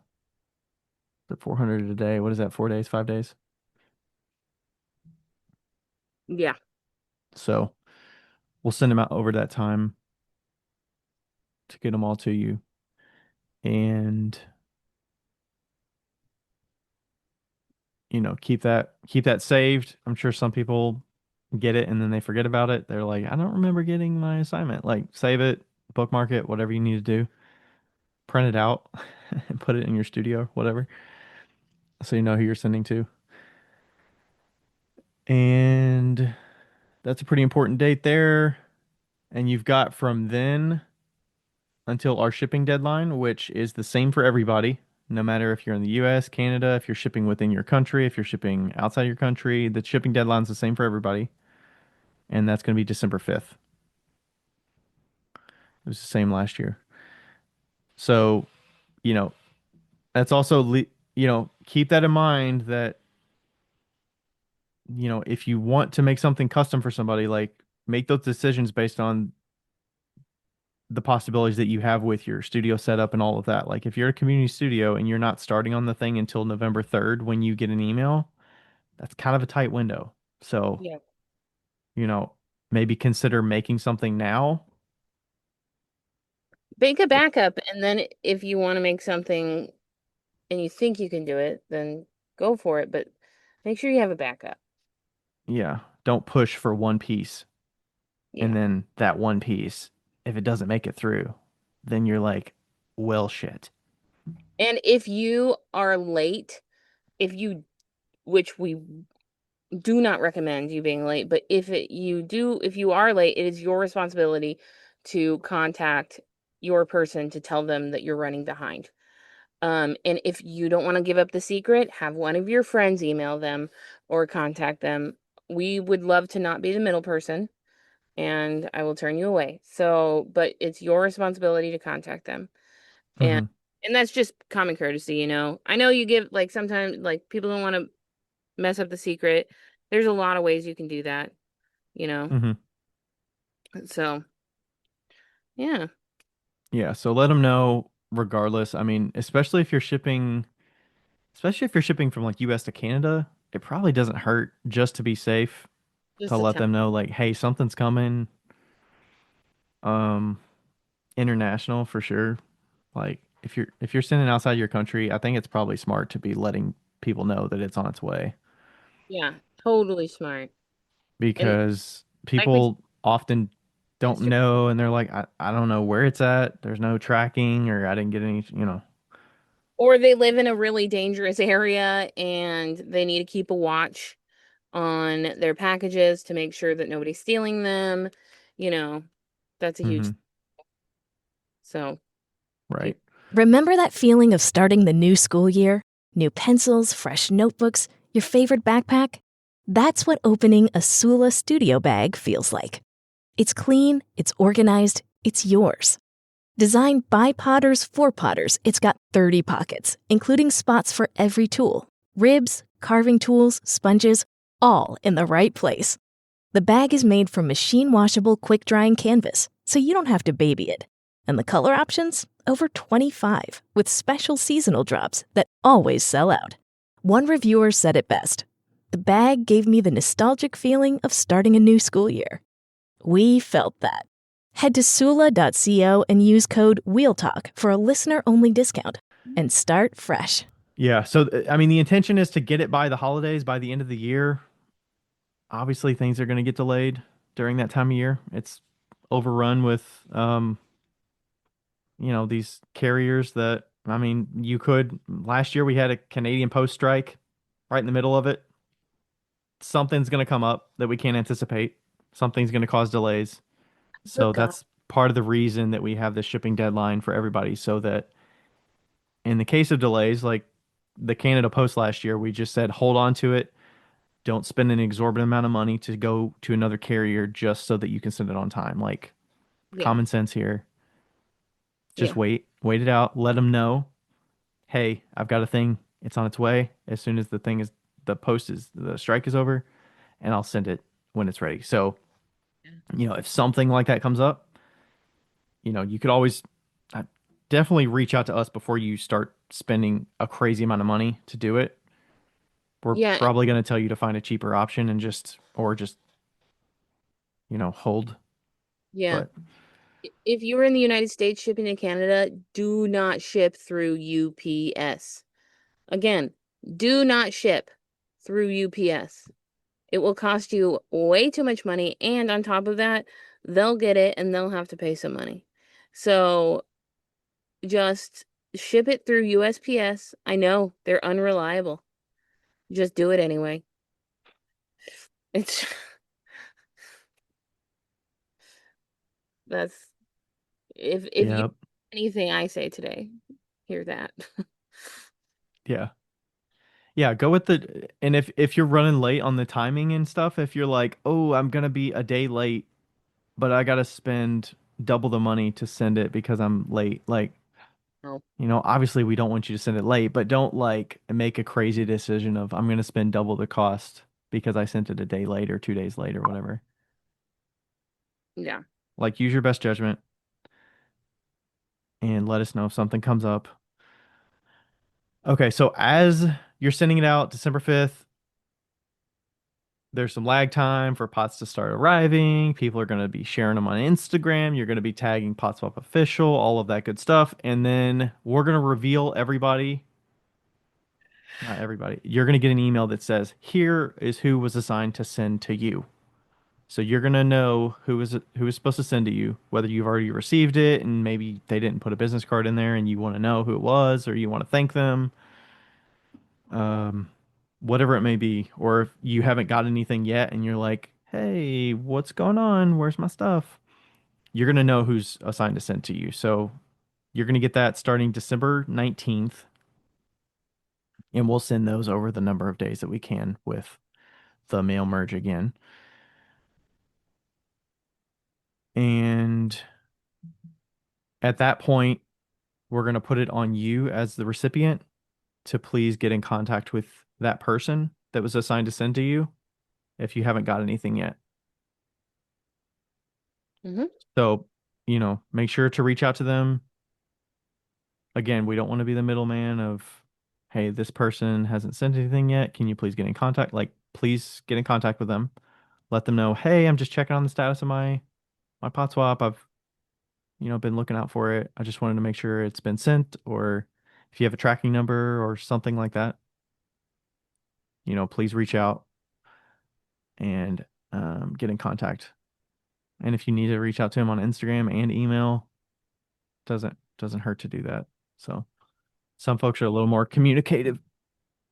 400 a day. What is that? 4 days, 5 days? Yeah. So we'll send them out over that time to get them all to you. And keep that saved. I'm sure some people get it and then they forget about it. They're like, I don't remember getting my assignment. Like, save it, bookmark it, whatever you need to do. Print it out and put it in your studio, whatever, so you know who you're sending to. And that's a pretty important date there. And you've got from then until our shipping deadline, which is the same for everybody, no matter if you're in the US, Canada, if you're shipping within your country, if you're shipping outside your country, the shipping deadline's the same for everybody. And that's going to be December 5th. It was the same last year. So, you know, that's also, keep that in mind that, if you want to make something custom for somebody, like make those decisions based on the possibilities that you have with your studio setup and all of that. Like if you're a community studio and you're not starting on the thing until November 3rd when you get an email, that's kind of a tight window. So, Yeah. you know, maybe consider making something now. Make a backup, and then if you want to make something and you think you can do it, then go for it, but make sure you have a backup. Yeah, don't push for one piece and Yeah. then that one piece, if it doesn't make it through, then you're like, well, shit. And if you are late, if you, which we do not recommend you being late, but if you are late, it is your responsibility to contact your person to tell them that you're running behind. And if you don't want to give up the secret, have one of your friends email them or contact them. We would love to not be the middle person, and I will turn you away. So, but it's your responsibility to contact them. And Hmm. and that's just common courtesy, you know. I know you give like sometimes like people don't want to mess up the secret. There's a lot of ways you can do that, you know. Hmm. So, yeah. Yeah, so let them know regardless. I mean, especially if you're shipping from like US to Canada, it probably doesn't hurt just to be safe to Just a let temp. them know like, hey, something's coming. Um, International for sure. Like if you're sending outside your country, I think it's probably smart to be letting people know that it's on its way Yeah, totally smart. And because like we people often don't said, know and they're like, I don't know where it's at. There's no tracking or I didn't get any. or they live in a really dangerous area and they need to keep a watch on their packages to make sure that nobody's stealing them. You know, that's a huge, Hmm. so keep, Right. Remember that feeling of starting the new school year? New pencils, fresh notebooks, your favorite backpack? That's what opening a Sula Studio bag feels like. It's clean, it's organized, it's yours. Designed by Potters for Potters, it's got 30 pockets, including spots for every tool. Ribs, carving tools, sponges, all in the right place. The bag is made from machine washable, quick drying canvas, so you don't have to baby it. And the color options? Over 25, with special seasonal drops that always sell out. One reviewer said it best: "The bag gave me the nostalgic feeling of starting a new school year." We felt that. Head to Sula.co and use code WheelTalk for a listener-only discount. And start fresh. Yeah. So, I mean, the intention is to get it by the holidays, by the end of the year. Obviously, things are going to get delayed during that time of year. It's overrun with, these carriers that, I mean, last year we had a Canadian Post strike right in the middle of it. Something's going to come up that we can't anticipate. Something's going to cause delays. So forgot. that's part of the reason that we have the shipping deadline for everybody so that in the case of delays, like the Canada Post last year, we just said hold on to it. Don't spend an exorbitant amount of money to go to another carrier just so that you can send it on time. Like Yeah, common sense here. Just yeah, wait it out. Let them know, hey, I've got a thing. It's on its way. As soon as the strike is over, and I'll send it when it's ready. So, if something like that comes up, you could always uh, definitely reach out to us before you start spending a crazy amount of money to do it. We're yeah, probably going to tell you to find a cheaper option and just, hold. yeah. But If you were in the United States shipping to Canada, do not ship through UPS. Again, do not ship through UPS. It will cost you way too much money, and on top of that, they'll get it and they'll have to pay some money. So just ship it through USPS. I know they're unreliable. Just do it anyway. It's that's if you Yep. anything I say today, hear that. Yeah. Yeah, go with the and if you're running late on the timing and stuff, if you're like, "Oh, I'm gonna be a day late, but I gotta spend double the money to send it because I'm late." Like, Oh, obviously we don't want you to send it late, but don't like make a crazy decision of I'm gonna spend double the cost because I sent it a day late or 2 days late or whatever. yeah. Like, use your best judgment and let us know if something comes up. Okay, so as you're sending it out December 5th, there's some lag time for pots to start arriving. People are going to be sharing them on Instagram. You're going to be tagging PotSwap Official, all of that good stuff. And then we're going to reveal everybody, not everybody. You're going to get an email that says, here is who was assigned to send to you. So you're going to know who is supposed to send to you, whether you've already received it and maybe they didn't put a business card in there and you want to know who it was or you want to thank them. Um, Whatever it may be, or if you haven't got anything yet and you're like, hey, what's going on? Where's my stuff? You're going to know who's assigned to send to you. So you're going to get that starting December 19th, and we'll send those over the number of days that we can with the mail merge again. And at that point, we're going to put it on you as the recipient to please get in contact with that person that was assigned to send to you if you haven't got anything yet. Hmm. So, make sure to reach out to them. Again, we don't want to be the middleman of, hey, this person hasn't sent anything yet. Can you please get in contact? Like, please get in contact with them. Let them know, hey, I'm just checking on the status of my pot swap. I've, been looking out for it. I just wanted to make sure it's been sent, or if you have a tracking number or something like that, please reach out and get in contact. And if you need to reach out to him on Instagram and email, doesn't hurt to do that. So some folks are a little more communicative.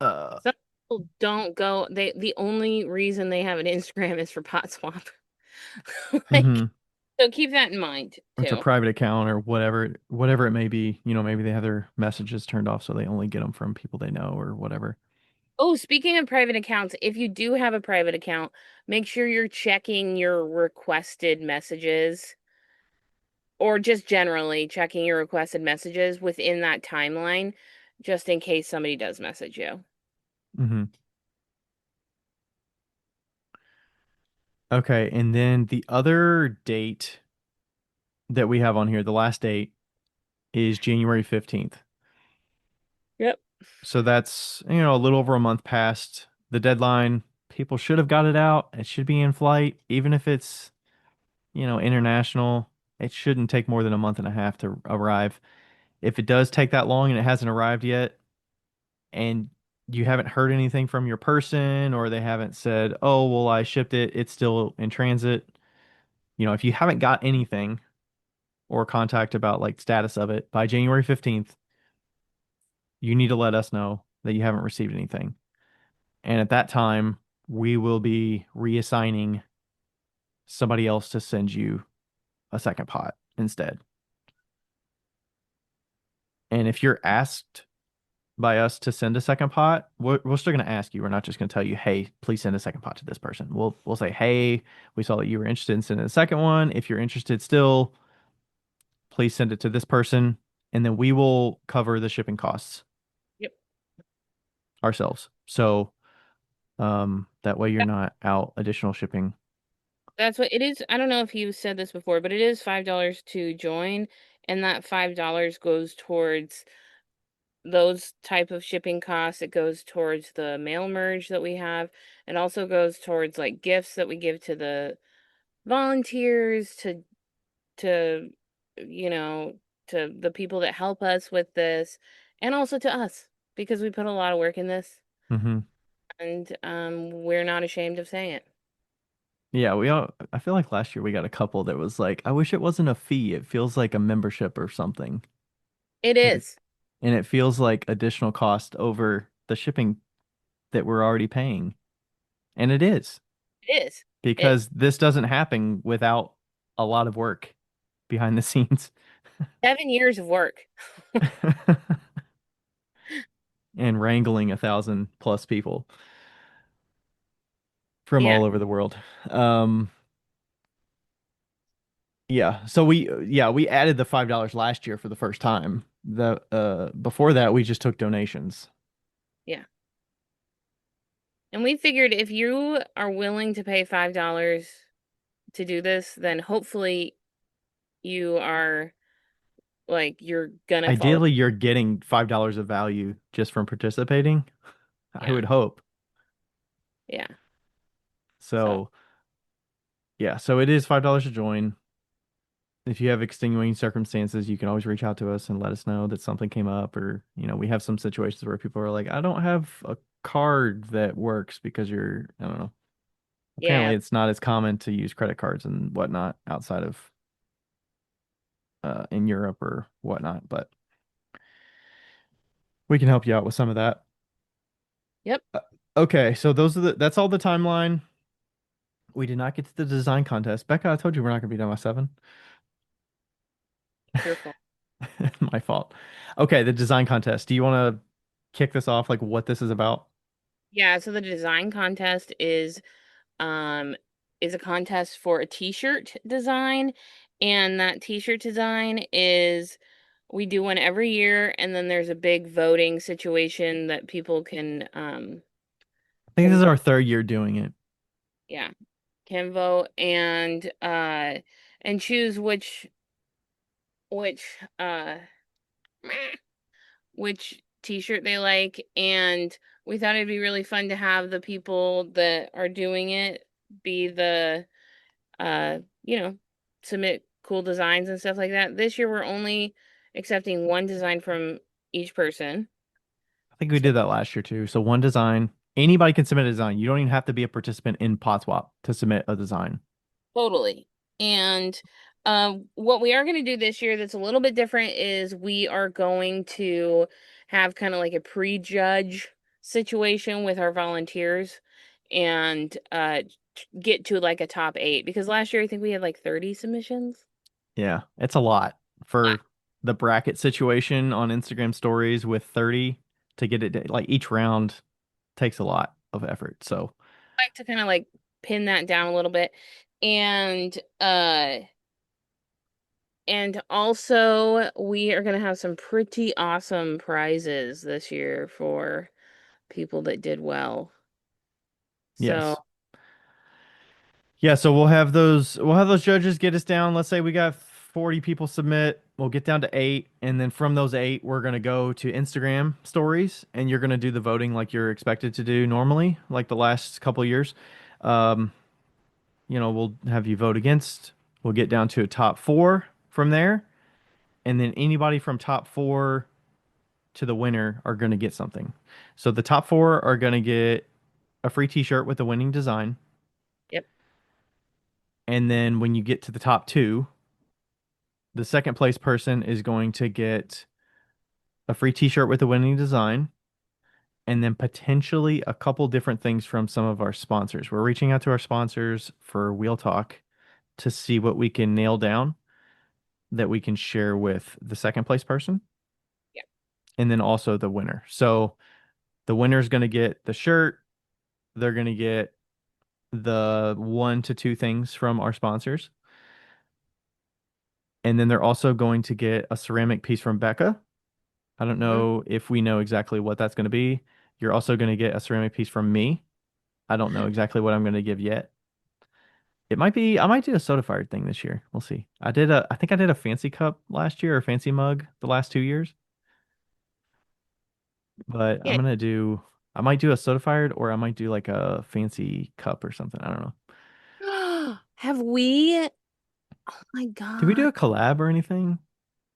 Uh, Some people don't go. The only reason they have an Instagram is for pot swap. Like, mhm. so keep that in mind It's a too. private account or whatever it may be. Maybe they have their messages turned off so they only get them from people they know or whatever. Oh, speaking of private accounts, if you do have a private account, make sure you're checking your requested messages or just generally checking your requested messages within that timeline, just in case somebody does message you. hmm Okay, and then the other date that we have on here, the last date is January 15th. Yep. So that's, a little over a month past the deadline. People should have got it out. It should be in flight, even if it's, international. It shouldn't take more than a month and a half to arrive. If it does take that long and it hasn't arrived yet, and you haven't heard anything from your person, or they haven't said, "Oh, well, I shipped it. It's still in transit." If you haven't got anything or contact about like status of it by January 15th, you need to let us know that you haven't received anything. And at that time, we will be reassigning somebody else to send you a second pot instead. And if you're asked by us to send a second pot, we're still going to ask you. We're not just going to tell you, hey, please send a second pot to this person. We'll say, hey, we saw that you were interested in sending a second one. If you're interested still, please send it to this person, and then we will cover the shipping costs Yep. ourselves. So that way you're not out additional shipping. That's what it is. I don't know if you said this before, but it is $5 to join, and that $5 goes towards those type of shipping costs. It goes towards the mail merge that we have. It also goes towards like gifts that we give to the volunteers, to you know, to the people that help us with this, and also to us because we put a lot of work in this, hmm and we're not ashamed of saying it. Yeah, I feel like last year we got a couple that was like, I wish it wasn't a fee. It feels like a membership or something. It And it, is. and it feels like additional cost over the shipping that we're already paying. And it is. It is. It because this doesn't happen without a lot of work behind the scenes 7 years of work. and wrangling 1,000 plus people from Yeah, all over the world. Um, yeah, so we added the $5 last year for the first time. The before that we just took donations. yeah. And we figured if you are willing to pay $5 to do this, then hopefully you are like you're gonna follow. Ideally, you're getting $5 of value just from participating. I Yeah, would hope. yeah. So So, yeah, so it is $5 to join. If you have extenuating circumstances, you can always reach out to us and let us know that something came up, or, we have some situations where people are like, I don't have a card that works because I don't know. yeah, Apparently, it's not as common to use credit cards and whatnot outside of in Europe or whatnot, but we can help you out with some of that. yep. Uh, Okay, so that's all the timeline. We did not get to the design contest. Becca, I told you we're not going to be done by 7. Your fault. My fault. Okay, the design contest. Do you want to kick this off, like what this is about? Yeah, so the design contest um is a contest for a t-shirt design, and that t-shirt design is we do one every year, and then there's a big voting situation that people I think this can is vote. our third year doing it. Yeah, can vote and choose which which t-shirt they like, and we thought it'd be really fun to have the people that are doing it be the you know, submit cool designs and stuff like that. This year we're only accepting one design from each person. I think we So did that last year too. So one design, anybody can submit a design. You don't even have to be a participant in Podswap to submit a design. totally. And what we are going to do this year that's a little bit different is we are going to have kind of like a pre-judge situation with our volunteers and get to like a top 8, because last year I think we had like 30 submissions. Yeah, it's a lot for the bracket situation on Instagram stories with 30 to get it like each round takes a lot of effort. So, Like to kind of like pin that down a little bit. And also we are going to have some pretty awesome prizes this year for people that did well. So, yes. Yeah, so we'll have those judges get us down. Let's say we got 40 people submit. We'll get down to 8, and then from those 8, we're going to go to Instagram stories, and you're going to do the voting like you're expected to do normally, like the last couple of years. Um, we'll have you vote against. We'll get down to a top 4 from there, and then anybody from top 4 to the winner are going to get something. So the top 4 are going to get a free t-shirt with the winning design, yep, and then when you get to the top 2, the second place person is going to get a free t-shirt with a winning design and then potentially a couple different things from some of our sponsors. We're reaching out to our sponsors for Wheel Talk to see what we can nail down that we can share with the second place person yep, and then also the winner. So the winner is going to get the shirt, they're going to get the 1 to 2 things from our sponsors. And then they're also going to get a ceramic piece from Becca. I don't mhm, know if we know exactly what that's going to be. You're also going to get a ceramic piece from me. I don't know exactly what I'm going to give yet. I might do a soda fired thing this year. We'll see. I think I did a fancy cup last year or fancy mug the last 2 years, but yeah. I might do a soda fired or I might do like a fancy cup or something. I don't know. Have we? Oh my Did we do God. a collab or anything?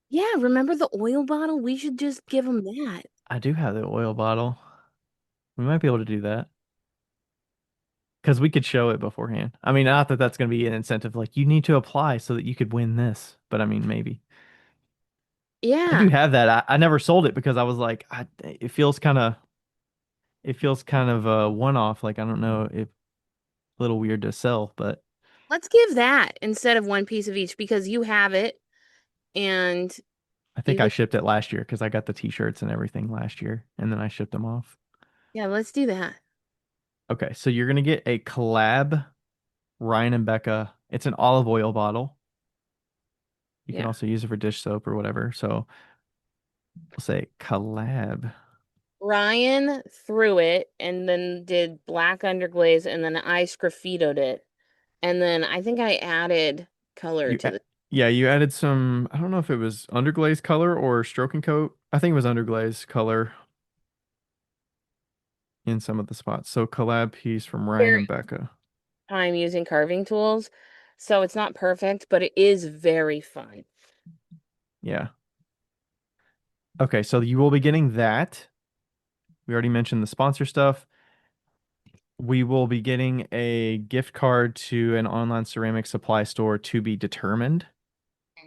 Yeah, remember the oil bottle? We should just give them that. I do have the oil bottle. We might be able to do that because we could show it beforehand. I mean, not that that's going to be an incentive like you need to apply so that you could win this, but I mean, maybe. I Yeah. do have that. I never sold it because I was like, it feels kind of a one-off. Like I don't know if little weird to sell, but Let's give that instead of one piece of each because you have it and I think you I could, shipped it last year because I got the t-shirts and everything last year, and then I shipped them off. yeah, let's do that. Okay, so you're gonna get a collab Ryan and Becca. It's an olive oil bottle. You can Yeah. also use it for dish soap or whatever. So we'll say collab. Ryan threw it and then did black underglaze and then I sgraffitoed it. And then I think I added color You, to the yeah, you added some. I don't know if it was underglaze color or stroking coat. I think it was underglaze color in some of the spots. So collab piece from Ryan very and Becca. time using carving tools. So it's not perfect, but it is very fun. Yeah. Okay, so you will be getting that. We already mentioned the sponsor stuff. We will be getting a gift card to an online ceramic supply store to be determined.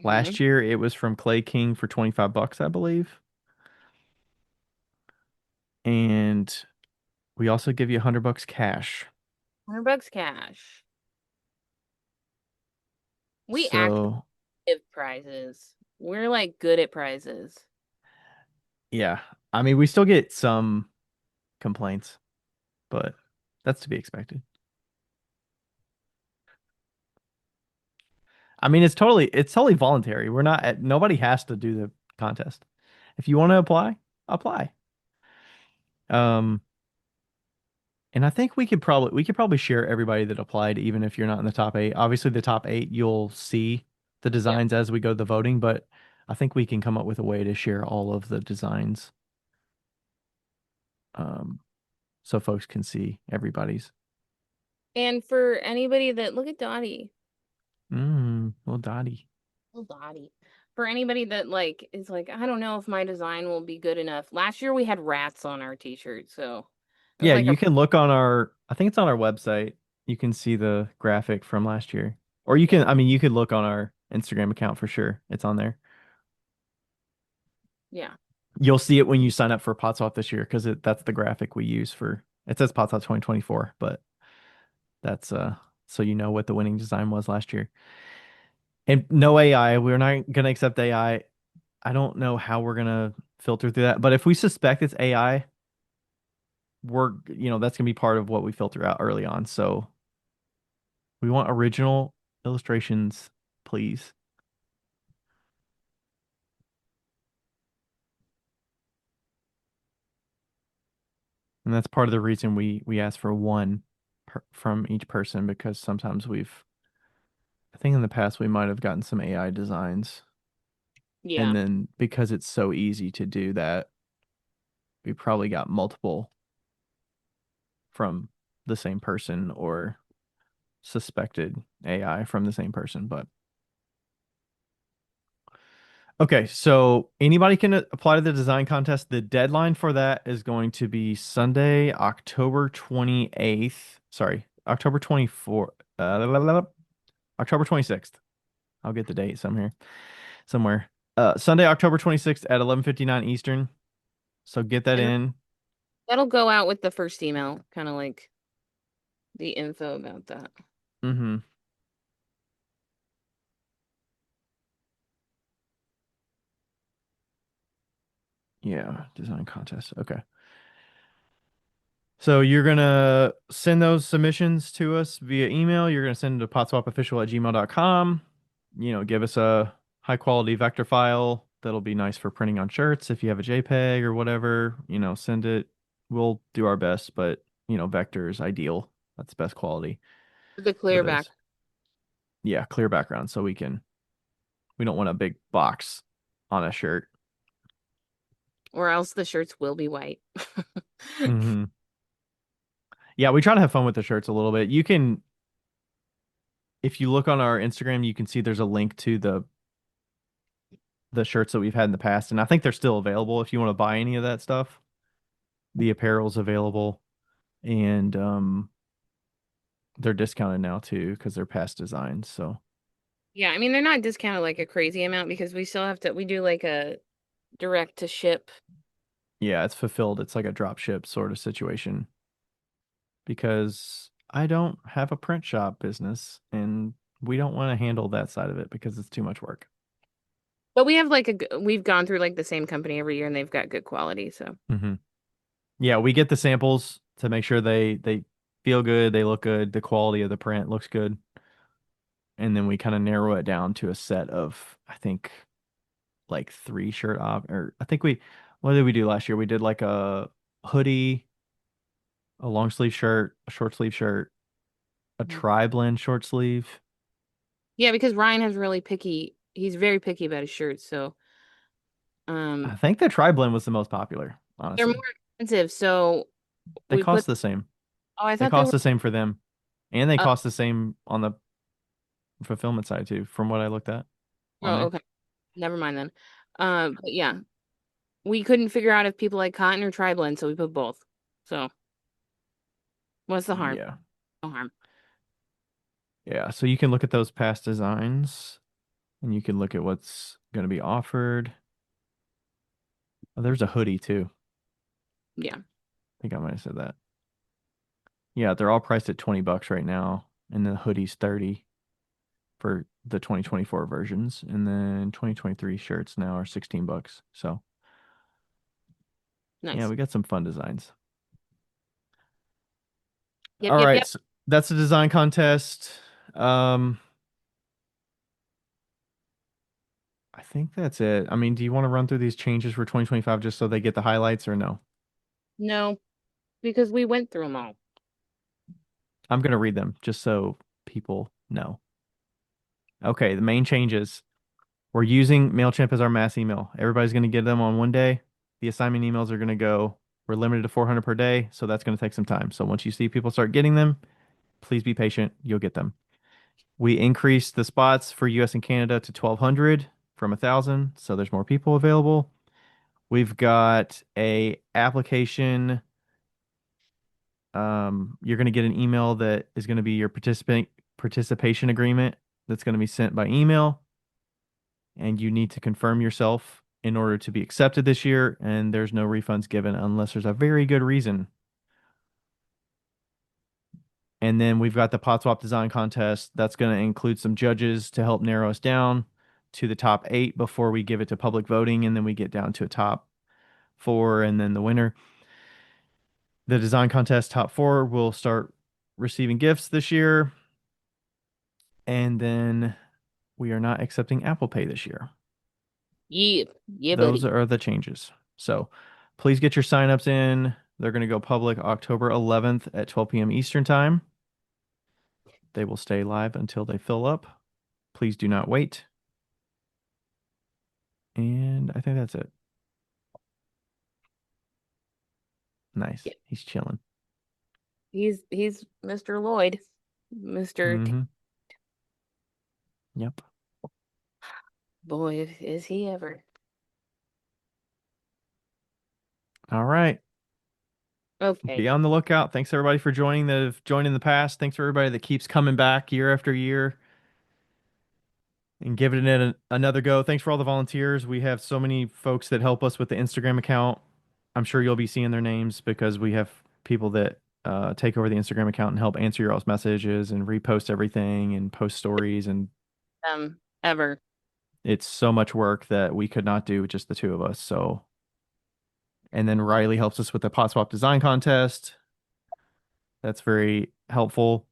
Hmm. Last year it was from Clay King for 25 bucks, I believe. And we also give you 100 bucks cash. $100 cash. We actually So, give prizes. We're like good at prizes. yeah. I mean, we still get some complaints, but that's to be expected. I mean, it's totally voluntary. We're not at nobody has to do the contest. If you want to apply, apply. Um, and I think we could probably share everybody that applied, even if you're not in the top eight. Obviously, the top eight you'll see the Yeah. designs as we go to the voting, but I think we can come up with a way to share all of the designs, um, so folks can see everybody's. And for anybody that look at Dottie. Well, Dottie. Oh, Dottie. For anybody that like is like, I don't know if my design will be good enough. Last year we had rats on our t-shirt, so it was Yeah, like a you can look on our, I think it's on our website. You can see the graphic from last year. Or you yeah, can, I mean, you could look on our Instagram account for sure. It's on there. yeah. You'll see it when you sign up for Pot Swap this year because that's the graphic we use for, it says Pot Swap 2024, but that's so you know what the winning design was last year. And no AI, we're not gonna accept AI. I don't know how we're gonna filter through that, but if we suspect it's AI, that's gonna be part of what we filter out early on. So we want original illustrations, please. And that's part of the reason we ask for one from each person because sometimes I think in the past we might have gotten some AI designs, and Yeah. then because it's so easy to do that, we probably got multiple from the same person or suspected AI from the same person. But okay, so anybody can apply to the design contest. The deadline for that is going to be Sunday, October 28th. Sorry, October 24th. October 26th. I'll get the date somewhere. Sunday, October 26th at 11:59 Eastern. So get that And in. that'll go out with the first email, kind of like the info about that. Mm-hmm. Yeah, design contest. Okay. So you're gonna send those submissions to us via email. You're gonna send it to potswapofficial@gmail.com. Give us a high quality vector file that'll be nice for printing on shirts. If you have a JPEG or whatever, send it. We'll do our best, but vector is ideal. That's best quality The for clear back, those. Yeah, clear background so we don't want a big box on a shirt. or else the shirts will be white. Hmm. Yeah, we try to have fun with the shirts a little bit. If you look on our Instagram, you can see there's a link to the shirts that we've had in the past, and I think they're still available if you want to buy any of that stuff. The apparel's available, and they're discounted now too because they're past designs. So Yeah, I mean they're not discounted like a crazy amount because we do like a direct to ship. yeah, it's fulfilled. It's like a drop ship sort of situation because I don't have a print shop business, and we don't want to handle that side of it because it's too much work. But we have like we've gone through like the same company every year and they've got good quality, so Hmm. Yeah, we get the samples to make sure they feel good, they look good, the quality of the print looks good, and then we kind of narrow it down to a set of, I think, like three shirt op or I think we what did we do last year? We did like a hoodie, a long sleeve shirt, a short sleeve shirt, a Mhm. tri-blend short sleeve. Yeah, because Ryan has really picky. He's very picky about his shirts, so I um think the tri-blend was the most popular, they're more honestly. expensive. So They we put. cost the same. Oh, I They thought they cost were. the same for them, and they Oh, cost the same on the fulfillment side too, from what I looked at on oh, there. okay. Never mind then. But yeah, we couldn't figure out if people like cotton or tri-blend, so we put both. So what's the harm? Yeah. No harm. Yeah. So you can look at those past designs and you can look at what's going to be offered. Oh, there's a hoodie too. Yeah, I think I might have said that. Yeah, they're all priced at $20 right now, and the hoodie's 30 for the 2024 versions, and then 2023 shirts now are $16. So, yeah, nice. we got some fun designs. Yep, All yep, right, yep. so that's the design contest. Um, I think that's it. I mean, do you want to run through these changes for 2025 just so they get the highlights or no? No, because we went through them all. I'm going to read them just so people know. Okay, the main changes. We're using MailChimp as our mass email. Everybody's going to get them on one day. The assignment emails are going to go, we're limited to 400 per day, so that's going to take some time. So once you see people start getting them, please be patient. You'll get them. We increased the spots for US and Canada to 1,200 from 1,000, so there's more people available. We've got a application. You're going to get an email that is going to be your participation agreement that's going to be sent by email, and you need to confirm yourself in order to be accepted this year. And there's no refunds given unless there's a very good reason. And then we've got the pot swap design contest. That's going to include some judges to help narrow us down to the top eight before we give it to public voting, and then we get down to a top four, and then the winner. The design contest top four will start receiving gifts this year. And then we are not accepting Apple Pay this year. Yeah, yeah, Those buddy. are the changes. So please get your signups in. They're going to go public October 11th at 12 p.m. Eastern Time. They will stay live until they fill up. Please do not wait. And I think that's it. Nice. Yeah. He's chilling. He's Mr. Lloyd, Mr. T Mm-hmm. Yep. Boy, is he ever. All right. Okay. Be on the lookout. Thanks everybody for joining that have joined in the past. Thanks for everybody that keeps coming back year after year and giving it another go. Thanks for all the volunteers. We have so many folks that help us with the Instagram account. I'm sure you'll be seeing their names because we have people that take over the Instagram account and help answer your all's messages and repost everything and post stories. And Ever. it's so much work that we could not do with just the two of us. So, and then Riley helps us with the pot swap design contest. That's very helpful.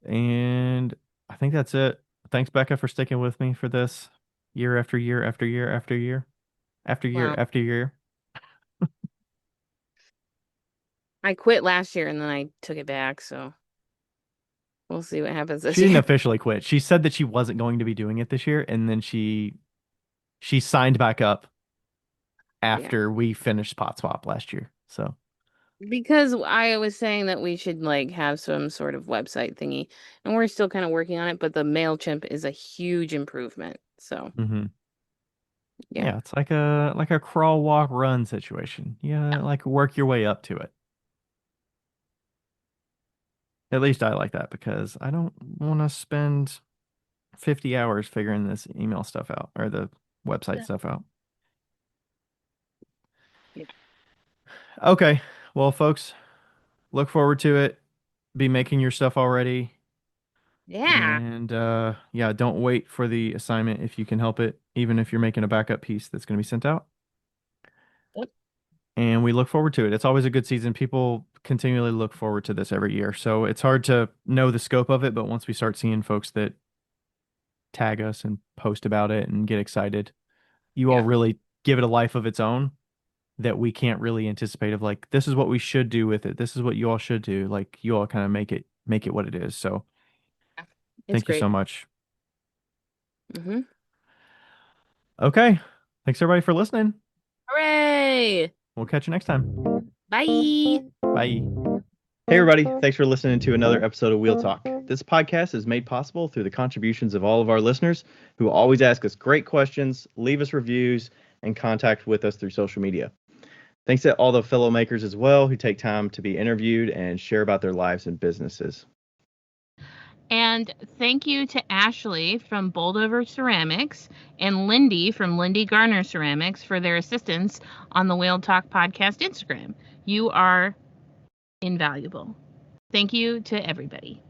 And I think that's it. Thanks, Becca, for sticking with me for this year after year after year after year after year Well, after year. I quit last year and then I took it back, so we'll see what happens this She didn't year. officially quit. She said that she wasn't going to be doing it this year, and then she signed back up Yeah. after we finished pot swap last year. So, Because I was saying that we should like have some sort of website thingy, and we're still kind of working on it, but the MailChimp is a huge improvement. So, hmm yeah. yeah, it's like a crawl, walk, run situation. Yeah, like work your way up to it. At least I like that because I don't want to spend 50 hours figuring this email stuff out or the website Yeah. stuff out. Yeah. Okay. Well, folks, look forward to it. be making your stuff already. Yeah. And yeah, don't wait for the assignment if you can help it, even if you're making a backup piece that's going to be sent out. Yep. And we look forward to it. It's always a good season. People continually look forward to this every year. So it's hard to know the scope of it, but once we start seeing folks that tag us and post about it and get excited, you all Yeah. really give it a life of its own that we can't really anticipate of like this is what we should do with it. This is what you all should do. Like you all kind of make it what it is. So It's thank you so great. much. Mm-hmm. Okay. Thanks everybody for listening. Hooray! We'll catch you next time. Bye. Bye. Hey, everybody. Thanks for listening to another episode of Wheel Talk. This podcast is made possible through the contributions of all of our listeners who always ask us great questions, leave us reviews, and contact with us through social media. Thanks to all the fellow makers as well who take time to be interviewed and share about their lives and businesses. And thank you to Ashley from Boldover Ceramics and Lindy from Lindy Garner Ceramics for their assistance on the Whale Talk Podcast Instagram. You are invaluable. Thank you to everybody.